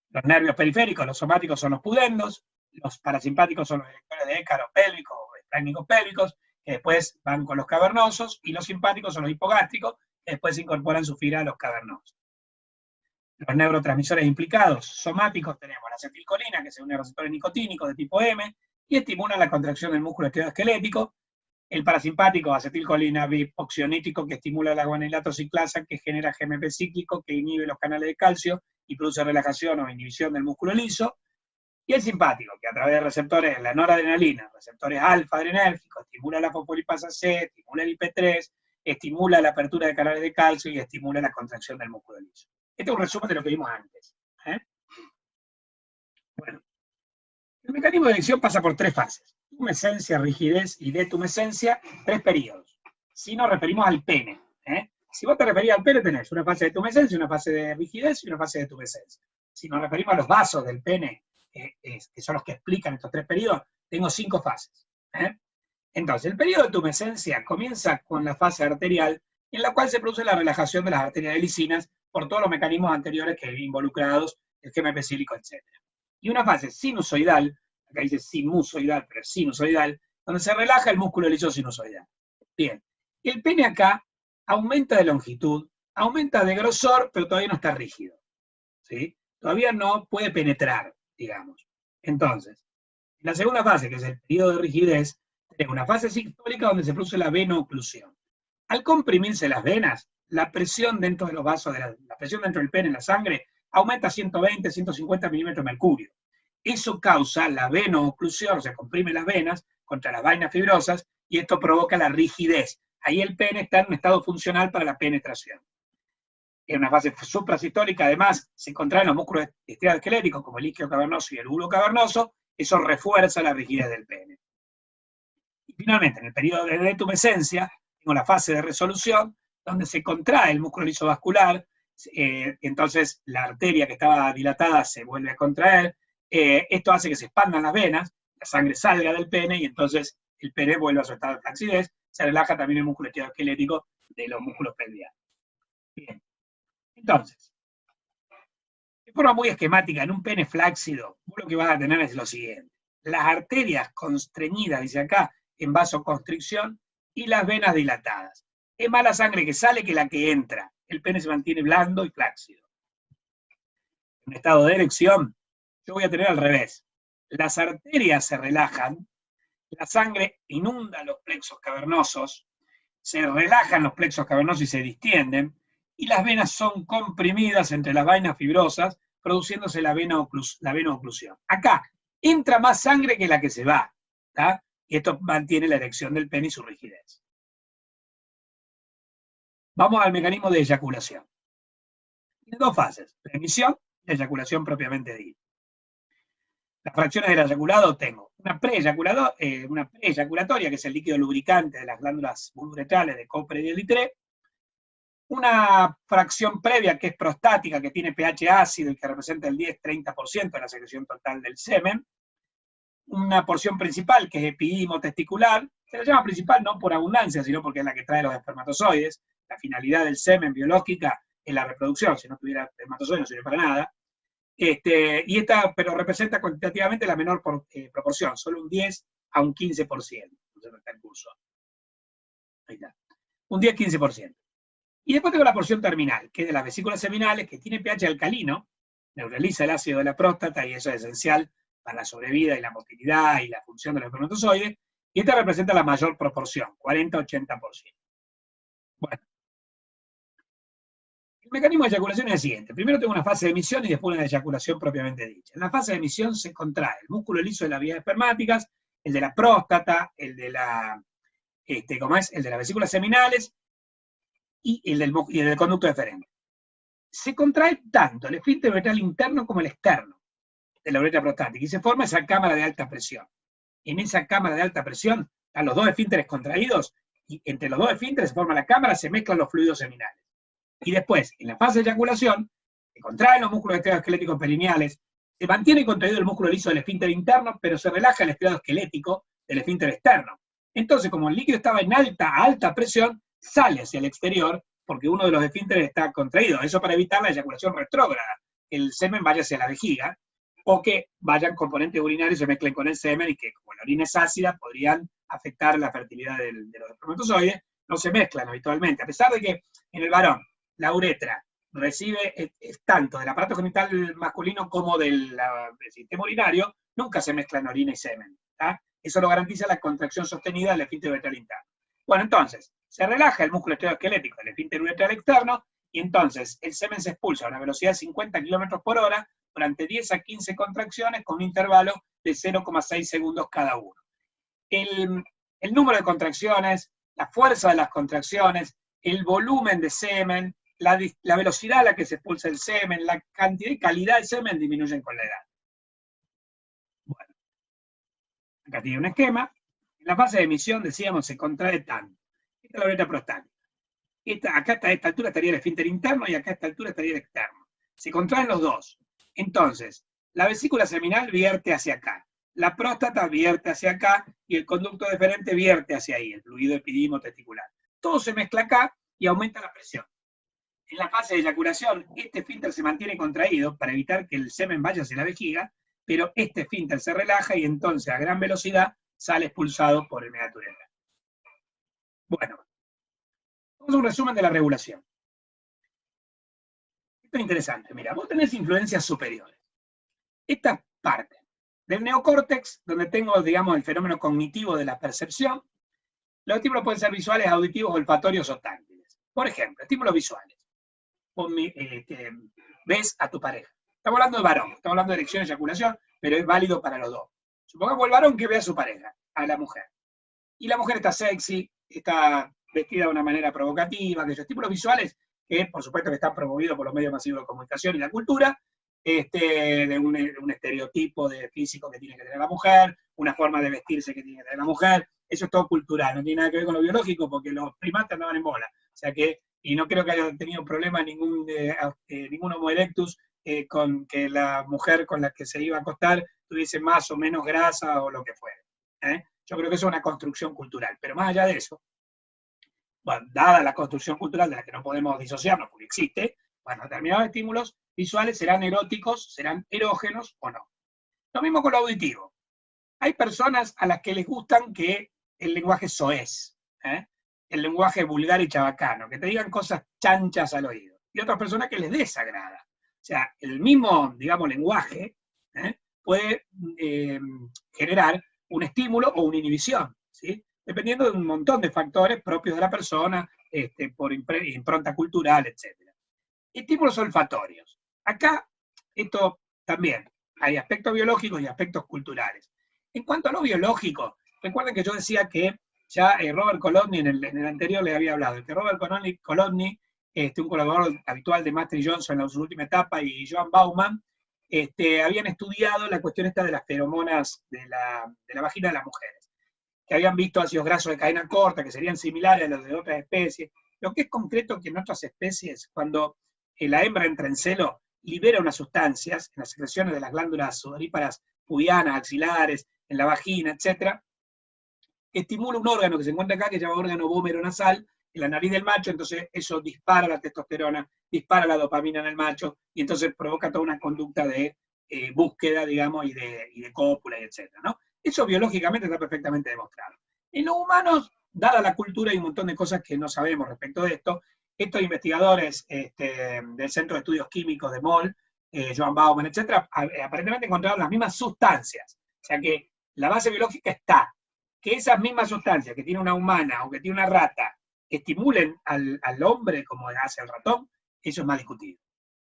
Los nervios periféricos, los somáticos, son los pudendos, Los parasimpáticos son los erectores de écaro pélvico o esplácnicos pélvicos, que después van con los cavernosos, y los simpáticos son los hipogástricos, que después incorporan su fibra a los cavernosos. Los neurotransmisores implicados, somáticos, tenemos la acetilcolina, que se une a receptores nicotínicos de tipo M, y estimula la contracción del músculo esquelético. El parasimpático, acetilcolina bipoxionítico, que estimula la guanilato ciclasa, que genera GMP cíclico, que inhibe los canales de calcio y produce relajación o inhibición del músculo liso. Y el simpático, que a través de receptores de la noradrenalina, receptores alfa-adrenérgicos, estimula la fosfolipasa C, estimula el IP3, estimula la apertura de canales de calcio y estimula la contracción del músculo liso. Este es un resumen de lo que vimos antes. Bueno, el mecanismo de elección pasa por 3 fases: tumescencia, rigidez y detumescencia, 3 periodos. Si nos referimos al pene, si vos te referís al pene, tenés una fase de tumescencia, una fase de rigidez y una fase de tumescencia. Si nos referimos a los vasos del pene, que son los que explican estos 3 periodos, tengo 5 fases. Entonces, el periodo de tumescencia comienza con la fase arterial, en la cual se produce la relajación de las arterias de lisinas por todos los mecanismos anteriores que involucrados, el GMP cíclico, etc. Y una fase sinusoidal, acá dice sinusoidal, pero es sinusoidal, donde se relaja el músculo liso sinusoidal. Bien, el pene acá aumenta de longitud, aumenta de grosor, pero todavía no está rígido, ¿sí? Todavía no puede penetrar, digamos. Entonces, en la segunda fase, que es el periodo de rigidez, tenemos una fase sistólica donde se produce la venoclusión. Al comprimirse las venas, la presión dentro de los vasos, la presión dentro del pene en la sangre, aumenta a 120, 150 milímetros de mercurio. Eso causa la venoclusión, o sea, comprime las venas contra las vainas fibrosas, y esto provoca la rigidez. Ahí el pene está en un estado funcional para la penetración. En una fase suprasistólica, además, se contraen los músculos esqueléticos, como el isquio cavernoso y el bulbo cavernoso, eso refuerza la rigidez del pene. Y finalmente, en el periodo de detumescencia, tengo la fase de resolución, donde se contrae el músculo liso vascular, entonces la arteria que estaba dilatada se vuelve a contraer, esto hace que se expandan las venas, la sangre salga del pene, y entonces el pene vuelve a su estado de flacidez, se relaja también el músculo esquelético de los músculos pelvianos. Bien. Entonces, de forma muy esquemática, en un pene flácido, vos lo que vas a tener es lo siguiente: las arterias constreñidas, dice acá, en vasoconstricción, y las venas dilatadas. Es más la sangre que sale que la que entra. El pene se mantiene blando y flácido. En estado de erección, yo voy a tener al revés. Las arterias se relajan, la sangre inunda los plexos cavernosos, se relajan los plexos cavernosos y se distienden, y las venas son comprimidas entre las vainas fibrosas, produciéndose la venoclusión. Acá entra más sangre que la que se va, ¿tá? Y esto mantiene la erección del pene y su rigidez. Vamos al mecanismo de eyaculación. Tiene 2 fases: preemisión y eyaculación propiamente dicha. Las fracciones del eyaculado tengo una preeyaculatoria, que es el líquido lubricante de las glándulas uretales de Copre y Elitré, una fracción previa que es prostática, que tiene pH ácido y que representa el 10-30% de la secreción total del semen, una porción principal que es epidimo testicular, se la llama principal no por abundancia, sino porque es la que trae los espermatozoides. La finalidad del semen biológica es la reproducción, si no tuviera espermatozoides no sirve para nada. Pero representa cuantitativamente la menor proporción, solo un 10 a un 15%. Entonces no está en curso. Ahí está. Un 10-15%. Y después tengo la porción terminal, que es de las vesículas seminales, que tiene pH alcalino, neutraliza el ácido de la próstata, y eso es esencial para la sobrevida y la motilidad y la función de los espermatozoides, y esta representa la mayor proporción, 40-80%. Bueno. El mecanismo de eyaculación es el siguiente: primero tengo una fase de emisión y después una de eyaculación propiamente dicha. En la fase de emisión se contrae el músculo liso de las vías espermáticas, el de la próstata, el de las vesículas seminales y el del conducto deferente. Se contrae tanto el esfínter uretral interno como el externo de la uretra prostática, y se forma esa cámara de alta presión. En esa cámara de alta presión están los 2 esfínteres contraídos, y entre los 2 esfínteres se forma la cámara, se mezclan los fluidos seminales. Y después, en la fase de eyaculación, se contraen los músculos esqueléticos perineales, se mantiene contraído el músculo liso del esfínter interno, pero se relaja el estriado esquelético del esfínter externo. Entonces, como el líquido estaba en alta presión, sale hacia el exterior, porque uno de los esfínteres está contraído. Eso para evitar la eyaculación retrógrada, que el semen vaya hacia la vejiga, o que vayan componentes urinarios y se mezclen con el semen, y que como la orina es ácida, podrían afectar la fertilidad de los espermatozoides. No se mezclan habitualmente, a pesar de que en el varón la uretra recibe tanto del aparato genital masculino como del sistema urinario, nunca se mezclan orina y semen. ¿tá? Eso lo garantiza la contracción sostenida del esfínter uretral interno. Bueno, entonces, se relaja el músculo esteroesquelético del esfínter uretral externo, y entonces el semen se expulsa a una velocidad de 50 km por hora durante 10 a 15 contracciones con un intervalo de 0,6 segundos cada uno. El número de contracciones, la fuerza de las contracciones, el volumen de semen, la velocidad a la que se expulsa el semen, la cantidad y calidad del semen disminuyen con la edad. Bueno, acá tiene un esquema. En la fase de emisión, decíamos, se contrae tanto. Esta es la uretra prostática. Acá a esta altura estaría el esfínter interno y acá a esta altura estaría el externo. Se contraen los dos. Entonces, la vesícula seminal vierte hacia acá, la próstata vierte hacia acá y el conducto deferente vierte hacia ahí, el fluido epidídimo testicular. Todo se mezcla acá y aumenta la presión. En la fase de eyaculación, este esfínter se mantiene contraído para evitar que el semen vaya hacia la vejiga, pero este esfínter se relaja y entonces a gran velocidad sale expulsado por el meato uretral. Bueno, vamos a un resumen de la regulación. Esto es interesante, mira, vos tenés influencias superiores. Esta parte del neocórtex, donde tengo, digamos, el fenómeno cognitivo de la percepción, los estímulos pueden ser visuales, auditivos, olfatorios o táctiles. Por ejemplo, estímulos visuales. Vos ves a tu pareja. Estamos hablando de varón, estamos hablando de erección y eyaculación, pero es válido para los dos. Supongamos el varón que ve a su pareja, a la mujer. Y la mujer está sexy, está vestida de una manera provocativa, que esos estímulos visuales, que por supuesto que están promovidos por los medios masivos de comunicación y la cultura, de un estereotipo de físico que tiene que tener la mujer, una forma de vestirse que tiene que tener la mujer, eso es todo cultural, no tiene nada que ver con lo biológico, porque los primates andaban en bola, o sea que, y no creo que haya tenido problema ningún Homo erectus con que la mujer con la que se iba a acostar tuviese más o menos grasa o lo que fuera. Yo creo que eso es una construcción cultural, pero más allá de eso, bueno, dada la construcción cultural de la que no podemos disociarnos porque existe, bueno, determinados estímulos visuales serán eróticos, serán erógenos o no. Lo mismo con lo auditivo. Hay personas a las que les gustan que el lenguaje soez, el lenguaje vulgar y chabacano, que te digan cosas chanchas al oído. Y otras personas que les desagrada. O sea, el mismo, digamos, lenguaje puede generar un estímulo o una inhibición, ¿sí? Dependiendo de un montón de factores propios de la persona, por impronta cultural, etc. Estímulos olfatorios. Acá, esto también, hay aspectos biológicos y aspectos culturales. En cuanto a lo biológico, recuerden que yo decía que ya Robert Kolodny en el anterior le había hablado, que Robert Kolodny, un colaborador habitual de Master y Johnson en su última etapa, y Joan Bauman, habían estudiado la cuestión esta de las feromonas de la vagina de las mujeres, que habían visto ácidos grasos de cadena corta, que serían similares a los de otras especies. Lo que es concreto que en otras especies, cuando la hembra entra en celo, libera unas sustancias en las secreciones de las glándulas sudoríparas pubianas, axilares, en la vagina, etc., que estimula un órgano que se encuentra acá, que se llama órgano vómero nasal, en la nariz del macho, entonces eso dispara la testosterona, dispara la dopamina en el macho, y entonces provoca toda una conducta de búsqueda, digamos, y de cópula, etc., ¿no? Eso biológicamente está perfectamente demostrado. En los humanos, dada la cultura, hay un montón de cosas que no sabemos respecto de esto. Estos investigadores del Centro de Estudios Químicos de Moll, Joan Bauman, etc., aparentemente encontraron las mismas sustancias. O sea que la base biológica está. Que esas mismas sustancias que tiene una humana o que tiene una rata estimulen al hombre como hace el ratón, eso es más discutido.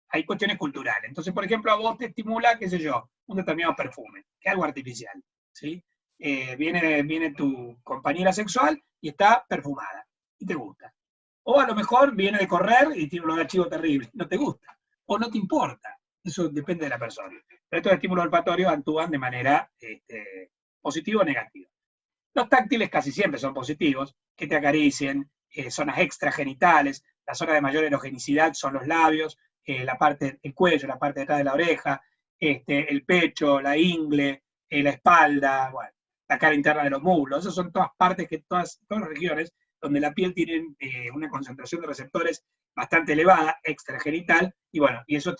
Hay cuestiones culturales. Entonces, por ejemplo, a vos te estimula, qué sé yo, un determinado perfume, que es algo artificial, ¿sí? Viene tu compañera sexual y está perfumada, y te gusta. O a lo mejor viene de correr y tiene un olor a chivo terrible, no te gusta, o no te importa. Eso depende de la persona. Pero estos estímulos olfatorios actúan de manera positiva o negativa. Los táctiles casi siempre son positivos, que te acaricien, zonas extragenitales, la zona de mayor erogenicidad son los labios, el cuello, la parte de atrás de la oreja, el pecho, la ingle, la espalda, bueno, la cara interna de los muslos. Esas son todas partes, todas las regiones donde la piel tiene una concentración de receptores bastante elevada, extragenital, y bueno, y eso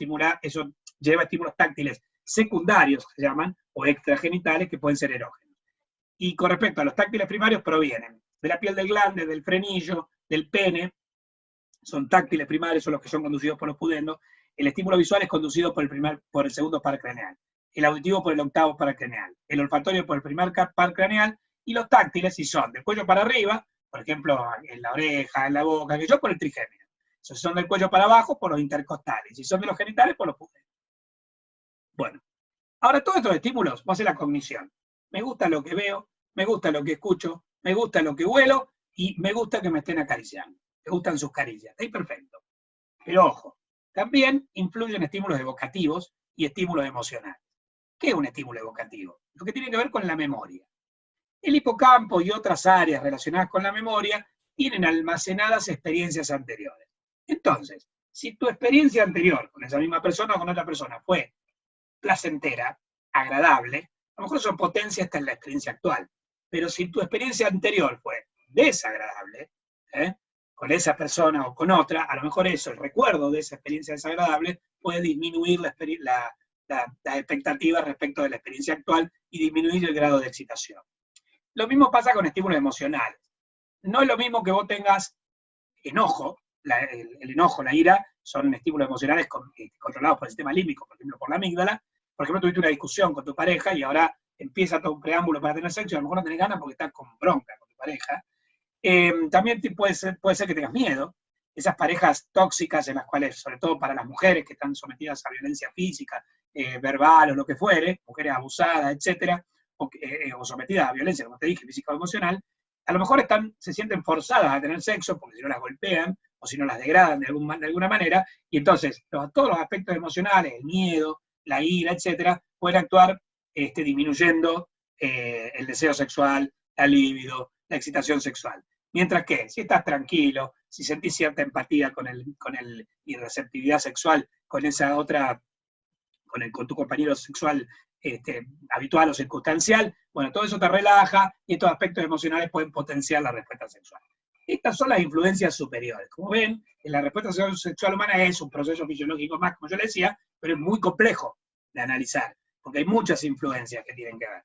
lleva estímulos táctiles secundarios, se llaman, o extragenitales, que pueden ser erógenos. Y con respecto a los táctiles primarios, provienen de la piel del glande, del frenillo, del pene, son táctiles primarios, son los que son conducidos por los pudendos. El estímulo visual es conducido por el segundo par craneal, el auditivo por el octavo par craneal, el olfatorio por el primer par craneal, y los táctiles, si son del cuello para arriba, por ejemplo, en la oreja, en la boca, que yo, por el trigémino. Si son del cuello para abajo, por los intercostales. Si son de los genitales, por los pudendos. Bueno, ahora todos estos estímulos, vamos a hacer la cognición. Me gusta lo que veo, me gusta lo que escucho, me gusta lo que huelo, y me gusta que me estén acariciando. Me gustan sus caricias. Ahí perfecto. Pero ojo, también influyen estímulos evocativos y estímulos emocionales. ¿Qué es un estímulo evocativo? Lo que tiene que ver con la memoria. El hipocampo y otras áreas relacionadas con la memoria tienen almacenadas experiencias anteriores. Entonces, si tu experiencia anterior con esa misma persona o con otra persona fue placentera, agradable, a lo mejor eso potencia hasta en la experiencia actual. Pero si tu experiencia anterior fue desagradable, con esa persona o con otra, a lo mejor eso, el recuerdo de esa experiencia desagradable, puede disminuir las expectativas respecto de la experiencia actual y disminuir el grado de excitación. Lo mismo pasa con estímulos emocionales. No es lo mismo que vos tengas enojo, el enojo, la ira, son estímulos emocionales controlados por el sistema límbico, por ejemplo, por la amígdala. Por ejemplo, tuviste una discusión con tu pareja y ahora empieza todo un preámbulo para tener sexo y a lo mejor no tenés ganas porque estás con bronca con tu pareja. También puede ser que tengas miedo. Esas parejas tóxicas en las cuales, sobre todo para las mujeres que están sometidas a violencia física, verbal o lo que fuere, mujeres abusadas, etcétera, o sometidas a violencia, como te dije, física o emocional, a lo mejor se sienten forzadas a tener sexo porque si no las golpean o si no las degradan de alguna manera, y entonces todos los aspectos emocionales, el miedo, la ira, etcétera, pueden actuar disminuyendo el deseo sexual, la libido, la excitación sexual. Mientras que, si estás tranquilo, si sentís cierta empatía y receptividad sexual con esa otra, con tu compañero sexual habitual o circunstancial, bueno, todo eso te relaja y estos aspectos emocionales pueden potenciar la respuesta sexual. Estas son las influencias superiores. Como ven, la respuesta sexual humana es un proceso fisiológico más, como yo le decía, pero es muy complejo de analizar, porque hay muchas influencias que tienen que ver.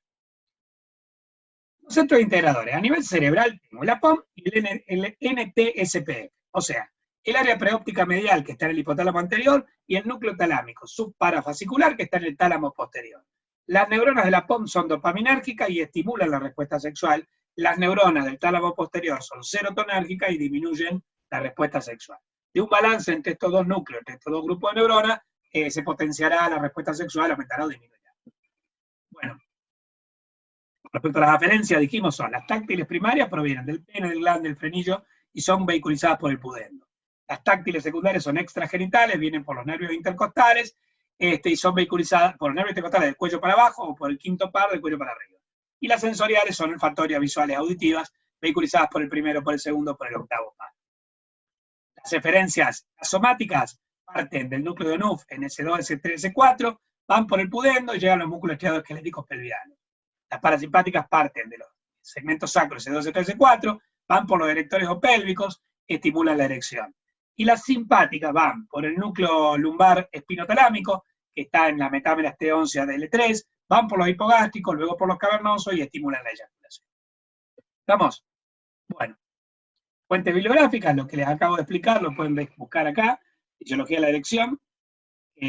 Los centros integradores. A nivel cerebral tenemos la POM y el NTSP, o sea, el área preóptica medial que está en el hipotálamo anterior y el núcleo talámico subparafascicular que está en el tálamo posterior. Las neuronas de la POM son dopaminérgicas y estimulan la respuesta sexual. Las neuronas del tálamo posterior son serotonérgicas y disminuyen la respuesta sexual. De un balance entre estos dos núcleos, entre estos dos grupos de neuronas, se potenciará la respuesta sexual, aumentará o disminuirá. Bueno, respecto a las aferencias, dijimos, son las táctiles primarias, provienen del pene, del glande, del frenillo y son vehiculizadas por el pudendo. Las táctiles secundarias son extragenitales, vienen por los nervios intercostales y son vehiculizadas por los nervios intercostales del cuello para abajo o por el quinto par del cuello para arriba. Y las sensoriales son olfatorias, visuales, auditivas, vehiculizadas por el primero, por el segundo, por el octavo par. Las eferencias somáticas parten del núcleo de Nuff en S2, S3, S4, van por el pudendo y llegan a los músculos estriadoesqueléticos pelvianos. Las parasimpáticas parten de los segmentos sacros S2, S3, S4, van por los erectores o pélvicos, estimulan la erección. Y las simpáticas van por el núcleo lumbar espinotalámico, que está en la metámera esteóncea de L3, van por los hipogástricos, luego por los cavernosos y estimulan la eyaculación. ¿Estamos? Bueno. Fuentes bibliográficas, lo que les acabo de explicar, lo pueden buscar acá. Fisiología de la erección,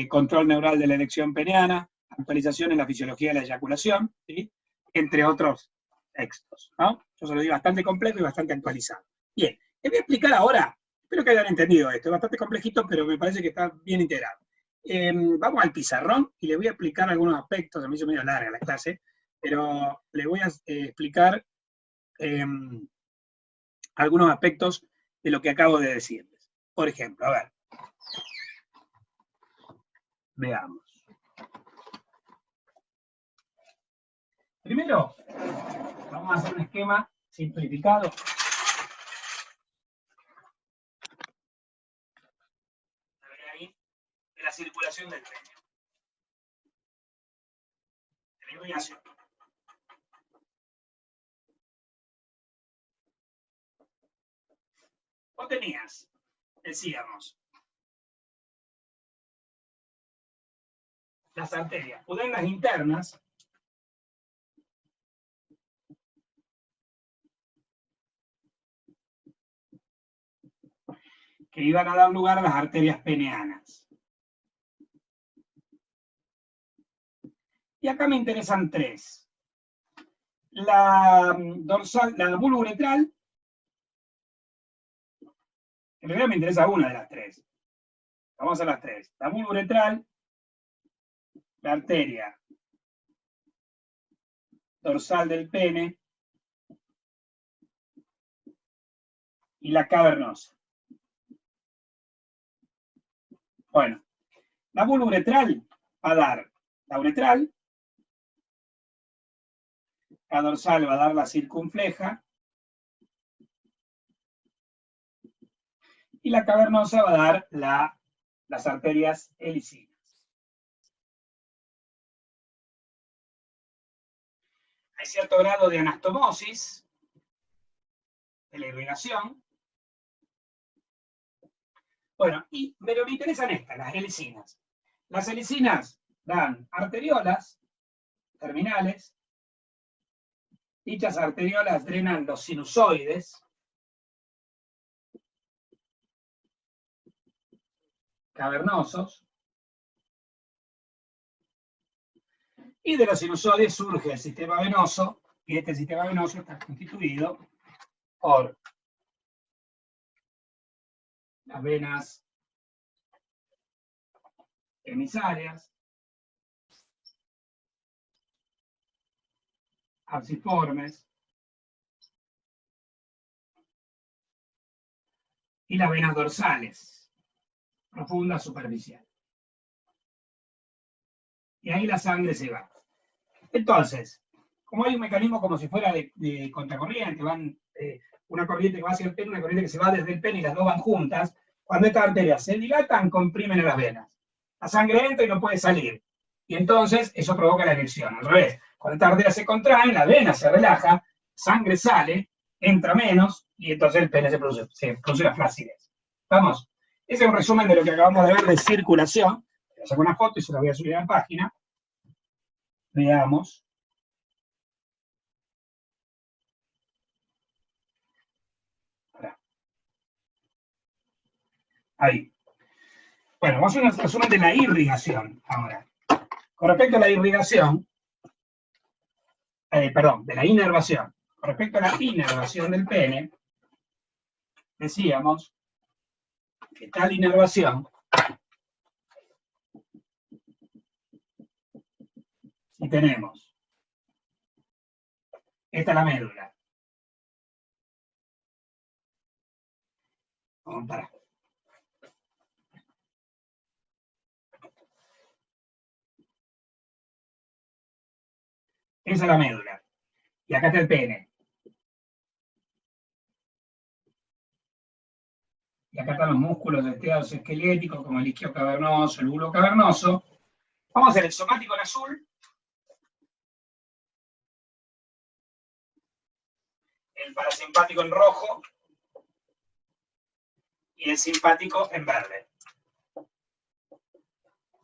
control neural de la erección peneana, actualización en la fisiología de la eyaculación, ¿sí? Entre otros textos, ¿no? Yo se lo digo bastante completo y bastante actualizado. Bien, les voy a explicar ahora, espero que hayan entendido esto, es bastante complejito, pero me parece que está bien integrado. Vamos al pizarrón y les voy a explicar algunos aspectos, a mí se me dio larga la clase, pero les voy a explicar algunos aspectos de lo que acabo de decirles. Por ejemplo, a ver, veamos. Primero, vamos a hacer un esquema simplificado. Ahí, de la circulación del pene. De la irrigación. Vos tenías, decíamos, las arterias pudendas internas, que iban a dar lugar a las arterias peneanas. Y acá me interesan tres. La dorsal, la bulbouretral, en realidad me interesa una de las tres. Vamos a las tres. La bulbouretral, la arteria dorsal del pene y la cavernosa. Bueno, la bulbouretral va a dar la uretral, la dorsal va a dar la circunfleja y la cavernosa va a dar las arterias helicinas. Hay cierto grado de anastomosis de la irrigación. Bueno, pero me interesan estas, las helicinas. Las helicinas dan arteriolas terminales. Dichas arteriolas drenan los sinusoides, cavernosos, y de los sinusoides surge el sistema venoso, y este sistema venoso está constituido por las venas emisarias, absciformes, y las venas dorsales, profundas, superficiales. Y ahí la sangre se va. Entonces, como hay un mecanismo como si fuera de contracorriente, una corriente que va hacia el pene, una corriente que se va desde el pene y las dos van juntas, cuando estas arterias se dilatan, comprimen a las venas. La sangre entra y no puede salir. Y entonces eso provoca la erección. Al revés, cuando estas arterias se contraen, la vena se relaja, sangre sale, entra menos, y entonces el pene se produce la flacidez. ¿Vamos? Ese es un resumen de lo que acabamos de ver de circulación. Voy a sacar una foto y se la voy a subir a la página. Veamos. Ahí. Bueno, vamos a hacer un resumen de la irrigación ahora. Con respecto a la irrigación, de la inervación. Con respecto a la inervación del pene, decíamos que tal inervación, si tenemos, esta es la médula. Vamos para. Esa es la médula. Y acá está el pene. Y acá están los músculos estriados esqueléticos, como el isquio cavernoso, el bulbo cavernoso. Vamos a hacer el somático en azul. El parasimpático en rojo. Y el simpático en verde.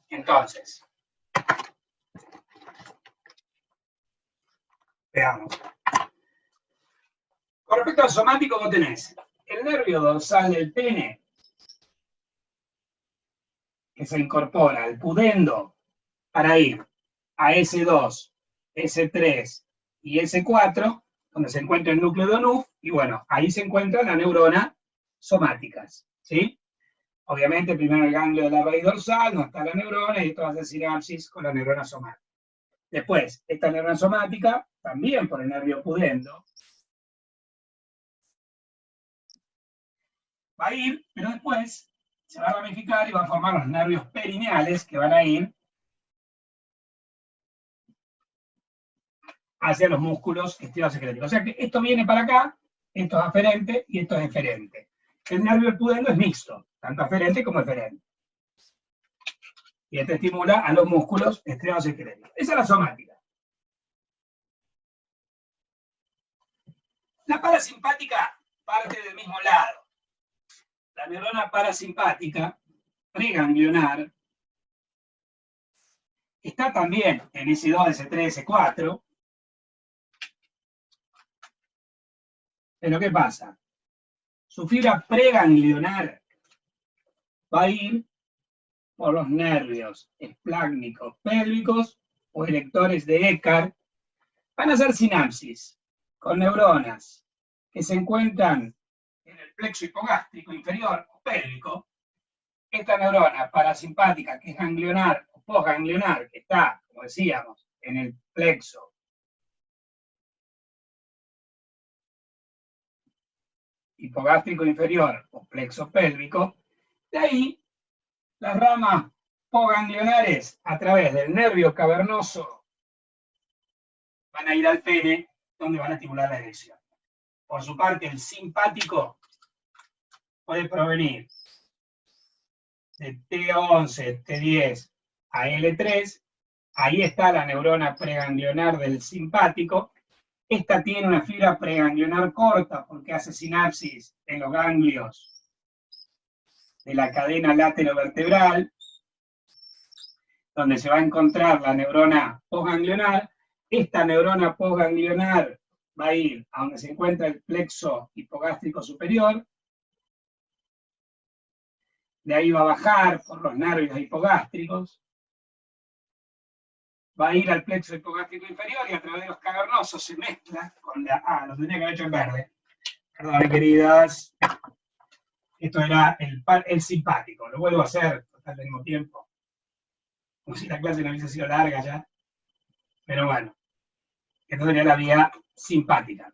Entonces, veamos. Con respecto al somático, vos tenés el nervio dorsal del pene, que se incorpora al pudendo para ir a S2, S3 y S4, donde se encuentra el núcleo de Onuf, y bueno, ahí se encuentran las neuronas somáticas, ¿sí? Obviamente, primero el ganglio de la raíz dorsal, no está la neurona, y esto va a hacer sinapsis con la neurona somática. Después, esta neurona somática, también por el nervio pudendo, va a ir, pero después se va a ramificar y va a formar los nervios perineales que van a ir hacia los músculos estriados esqueléticos. O sea que esto viene para acá, esto es aferente y esto es eferente. El nervio pudendo es mixto, tanto aferente como eferente. Y este estimula a los músculos estriados esqueléticos. Esa es la somática. La parasimpática parte del mismo lado. La neurona parasimpática, preganglionar, está también en S2, S3, S4. Pero ¿qué pasa? Su fibra preganglionar va a ir por los nervios esplácnicos pélvicos o erectores de Eckhart. Van a hacer sinapsis con neuronas que se encuentran en el plexo hipogástrico inferior o pélvico. Esta neurona parasimpática, que es ganglionar o posganglionar, que está, como decíamos, en el plexo hipogástrico inferior o plexo pélvico, de ahí las ramas posganglionares a través del nervio cavernoso van a ir al pene, donde van a estimular la erección. Por su parte, el simpático puede provenir de T11, T10 a L3. Ahí está la neurona preganglionar del simpático. Esta tiene una fibra preganglionar corta porque hace sinapsis en los ganglios de la cadena laterovertebral, donde se va a encontrar la neurona posganglionar. Esta neurona posganglionar va a ir a donde se encuentra el plexo hipogástrico superior. De ahí va a bajar por los nervios hipogástricos. Va a ir al plexo hipogástrico inferior y a través de los cavernosos se mezcla con la... Ah, lo tenía que haber hecho en verde. Perdón, queridas. Esto era el simpático. Lo vuelvo a hacer, al mismo tiempo. Como si la clase no hubiese sido larga ya. Pero bueno. Esto sería la vía simpática.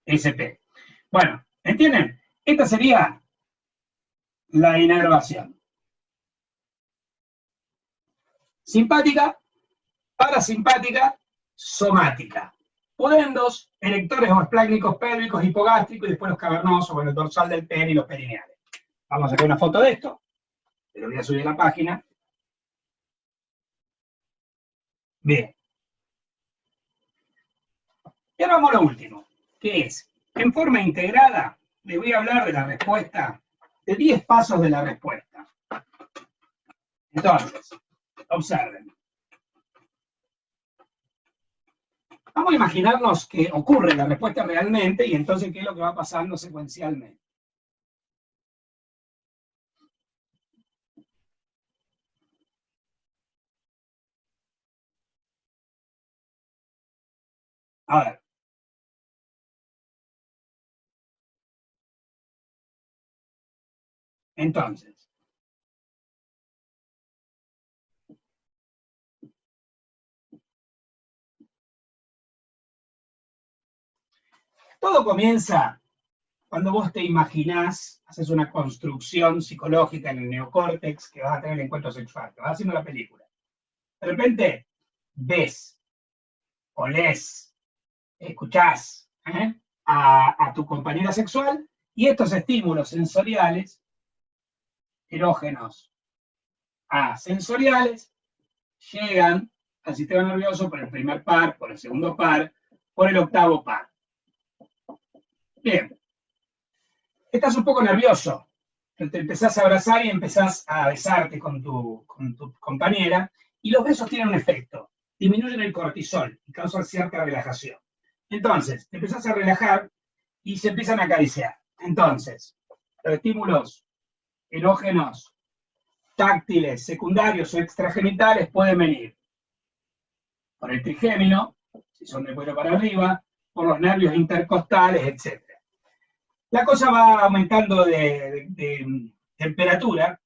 SP. Bueno, ¿entienden? Esta sería la inervación. Simpática, parasimpática, somática. Pudendos, erectores o esplácnicos pélvicos, hipogástricos y después los cavernosos, bueno, el dorsal del pene y los perineales. Vamos a sacar una foto de esto. Te lo voy a subir a la página. Bien. Y ahora vamos a lo último, que es, en forma integrada, les voy a hablar de la respuesta, de 10 pasos de la respuesta. Entonces, observen. Vamos a imaginarnos que ocurre la respuesta realmente y entonces qué es lo que va pasando secuencialmente. A ver. Entonces, todo comienza cuando vos te imaginás, haces una construcción psicológica en el neocórtex que vas a tener el encuentro sexual, que vas haciendo la película. De repente, ves, olés, escuchás a tu compañera sexual y estos estímulos sensoriales, erógenos a sensoriales, llegan al sistema nervioso por el primer par, por el segundo par, por el octavo par. Bien. Estás un poco nervioso. Te empezás a abrazar y empezás a besarte con tu compañera, y los besos tienen un efecto. Disminuyen el cortisol y causan cierta relajación. Entonces, te empezás a relajar y se empiezan a acariciar. Entonces, los estímulos erógenos, táctiles, secundarios o extragenitales pueden venir por el trigémino, si son de cuello para arriba, por los nervios intercostales, etc. La cosa va aumentando de temperatura,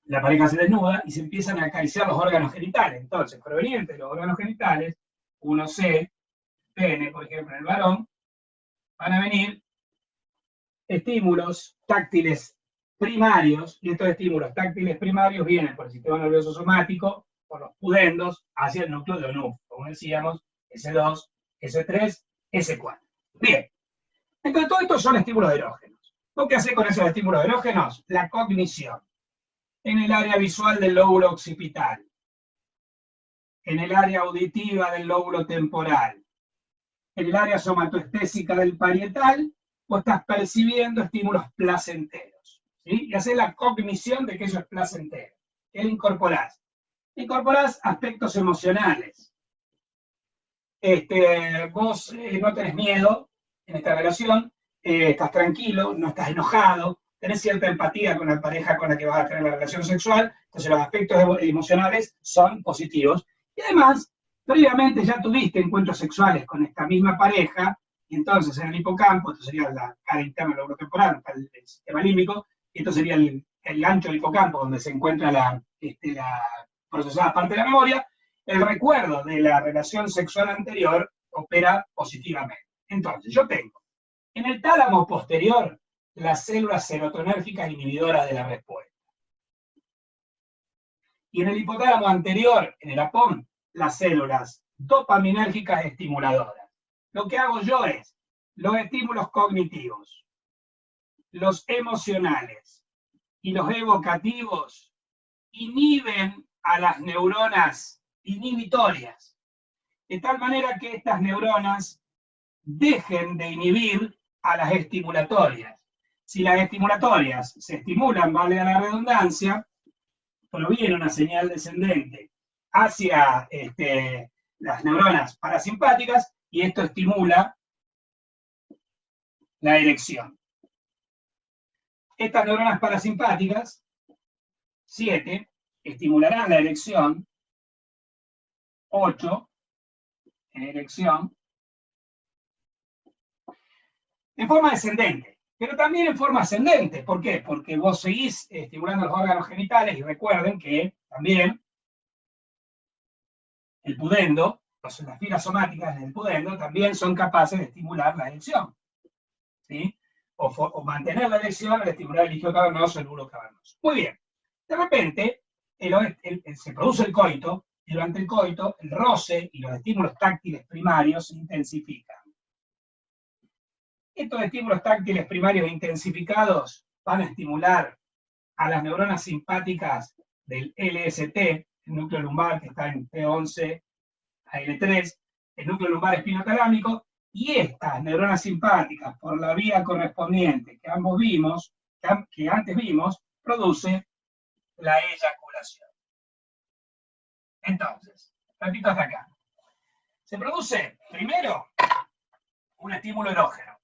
la pareja se desnuda y se empiezan a acariciar los órganos genitales. Entonces, provenientes de los órganos genitales, 1C, pene, por ejemplo, en el varón, van a venir estímulos táctiles primarios, y estos estímulos táctiles primarios vienen por el sistema nervioso somático, por los pudendos, hacia el núcleo de Onuf, como decíamos, S2, S3, S4. Bien. Entonces, todo esto son estímulos erógenos. ¿Lo que hace con esos estímulos erógenos? La cognición. En el área visual del lóbulo occipital. En el área auditiva del lóbulo temporal. En el área somatoestésica del parietal, vos estás percibiendo estímulos placenteros. ¿sí? Y haces la cognición de que eso es placentero. ¿Qué le incorporás? Incorporás aspectos emocionales. Vos no tenés miedo en esta relación, estás tranquilo, no estás enojado, tenés cierta empatía con la pareja con la que vas a tener la relación sexual, entonces los aspectos emocionales son positivos. Y además, previamente ya tuviste encuentros sexuales con esta misma pareja, y entonces en el hipocampo, esto sería la cara interna del lóbulo temporal, el sistema límbico, y esto sería el gancho del hipocampo, donde se encuentra la procesada parte de la memoria, el recuerdo de la relación sexual anterior opera positivamente. Entonces, yo tengo en el tálamo posterior las células serotonérgicas inhibidoras de la respuesta. Y en el hipotálamo anterior, en el APON, las células dopaminérgicas estimuladoras. Lo que hago yo es, los estímulos cognitivos, los emocionales y los evocativos inhiben a las neuronas inhibitorias, de tal manera que estas neuronas dejen de inhibir a las estimulatorias. Si las estimulatorias se estimulan, vale la redundancia, proviene una señal descendente hacia las neuronas parasimpáticas y esto estimula la erección. Estas neuronas parasimpáticas, 7, estimularán la erección, 8, erección, en forma descendente, pero también en forma ascendente. ¿Por qué? Porque vos seguís estimulando los órganos genitales y recuerden que también el pudendo, las fibras somáticas del pudendo también son capaces de estimular la erección, ¿sí? O mantener la erección al estimular el líquido cavernoso, el bulbo cavernoso. Muy bien. De repente, se produce el coito, y durante el coito, el roce y los estímulos táctiles primarios se intensifican. Estos estímulos táctiles primarios intensificados van a estimular a las neuronas simpáticas del LST, el núcleo lumbar que está en T11 a L3, el núcleo lumbar espinotalámico, y estas neuronas simpáticas, por la vía correspondiente que ambos vimos, que antes vimos, produce la eyaculación. Entonces, repito hasta acá. Se produce, primero, un estímulo erógeno.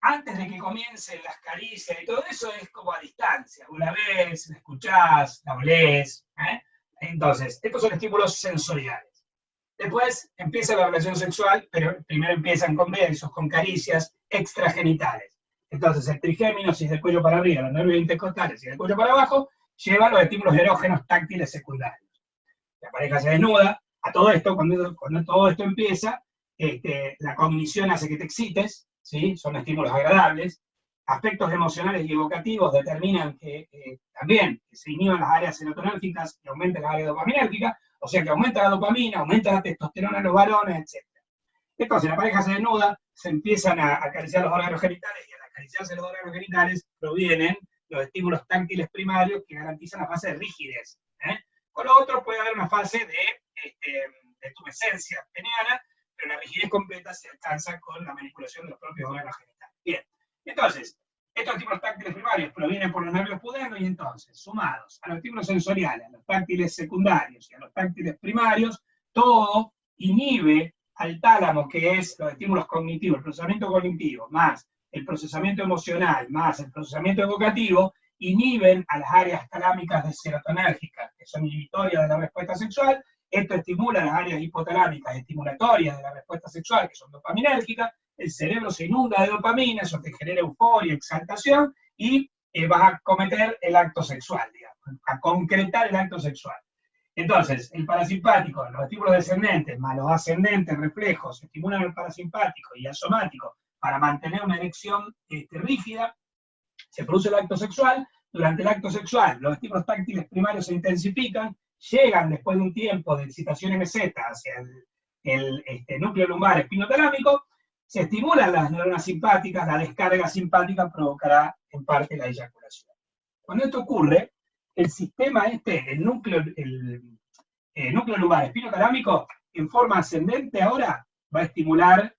Antes de que comiencen las caricias y todo eso es como a distancia. Una vez, la escuchás, la olés. Entonces, estos son estímulos sensoriales. Después empieza la relación sexual, pero primero empiezan con besos, con caricias extragenitales. Entonces, el trigémino, si es del cuello para arriba, los nervios intercostales, si es del cuello para abajo, llevan los estímulos erógenos táctiles secundarios. La pareja se desnuda. A todo esto, cuando todo esto empieza, la cognición hace que te excites, ¿sí? Son estímulos agradables. Aspectos emocionales y evocativos determinan que también se inhiban las áreas serotonérgicas y aumenten las áreas dopaminérgicas, o sea que aumenta la dopamina, aumenta la testosterona en los varones, etc. Entonces la pareja se desnuda, se empiezan a acariciar los órganos genitales, y al acariciarse los órganos genitales provienen los estímulos táctiles primarios que garantizan la fase de rigidez. Con lo otro puede haber una fase de tumescencia peniana, pero la rigidez completa se alcanza con la manipulación de los propios órganos genitales. Bien, entonces, estos estímulos táctiles primarios provienen por los nervios pudendos y entonces, sumados a los estímulos sensoriales, a los táctiles secundarios y a los táctiles primarios, todo inhibe al tálamo, que es los estímulos cognitivos, el procesamiento cognitivo, más el procesamiento emocional, más el procesamiento evocativo, inhiben a las áreas talámicas de serotonérgicas, que son inhibitorias de la respuesta sexual. Esto estimula las áreas hipotalámicas estimulatorias de la respuesta sexual, que son dopaminérgicas. El cerebro se inunda de dopamina, eso te genera euforia, exaltación, y vas a cometer el acto sexual, digamos, a concretar el acto sexual. Entonces, el parasimpático, los estímulos descendentes más los ascendentes reflejos estimulan el parasimpático y el somático para mantener una erección rígida. Se produce el acto sexual. Durante el acto sexual, los estímulos táctiles primarios se intensifican, llegan después de un tiempo de excitación MZ hacia el núcleo lumbar espinotalámico, se estimulan las neuronas simpáticas, la descarga simpática provocará en parte la eyaculación. Cuando esto ocurre, el sistema el núcleo lumbar espinotalámico, en forma ascendente ahora, va a estimular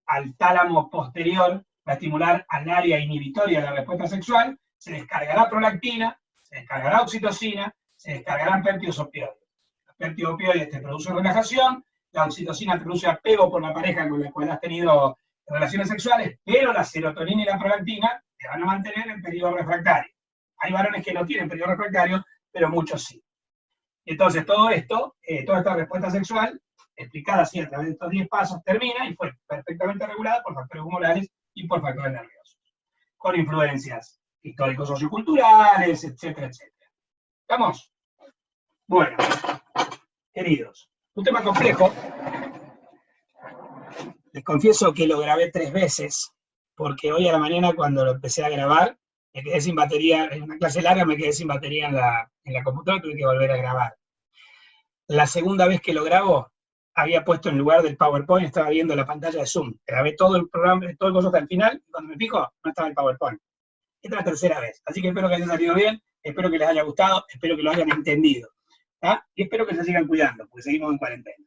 al tálamo posterior, va a estimular al área inhibitoria de la respuesta sexual, se descargará prolactina, se descargará oxitocina, se descargarán péptidos opioides. Los péptidos opioides te producen relajación, la oxitocina te produce apego por la pareja con la cual has tenido relaciones sexuales, pero la serotonina y la prolactina te van a mantener en periodo refractario. Hay varones que no tienen periodo refractario, pero muchos sí. Entonces todo esto, toda esta respuesta sexual, explicada así a través de estos 10 pasos, termina y fue perfectamente regulada por factores humorales y por factores nerviosos, con influencias históricos socioculturales, etcétera, etcétera. ¿Estamos? Bueno, queridos, un tema complejo. Les confieso que lo grabé 3 veces, porque hoy a la mañana cuando lo empecé a grabar, me quedé sin batería, en una clase larga me quedé sin batería en la computadora, tuve que volver a grabar. La segunda vez que lo grabo, había puesto en lugar del PowerPoint, estaba viendo la pantalla de Zoom. Grabé todo el programa, todo el coso hasta el final, y cuando me fijo, no estaba el PowerPoint. Esta es la tercera vez, así que espero que haya salido bien, espero que les haya gustado, espero que lo hayan entendido. ¿Ah? Y espero que se sigan cuidando, porque seguimos en cuarentena.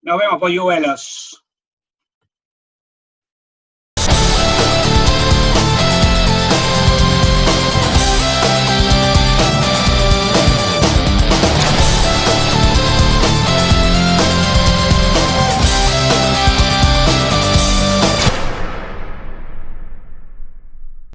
Nos vemos, polluelos.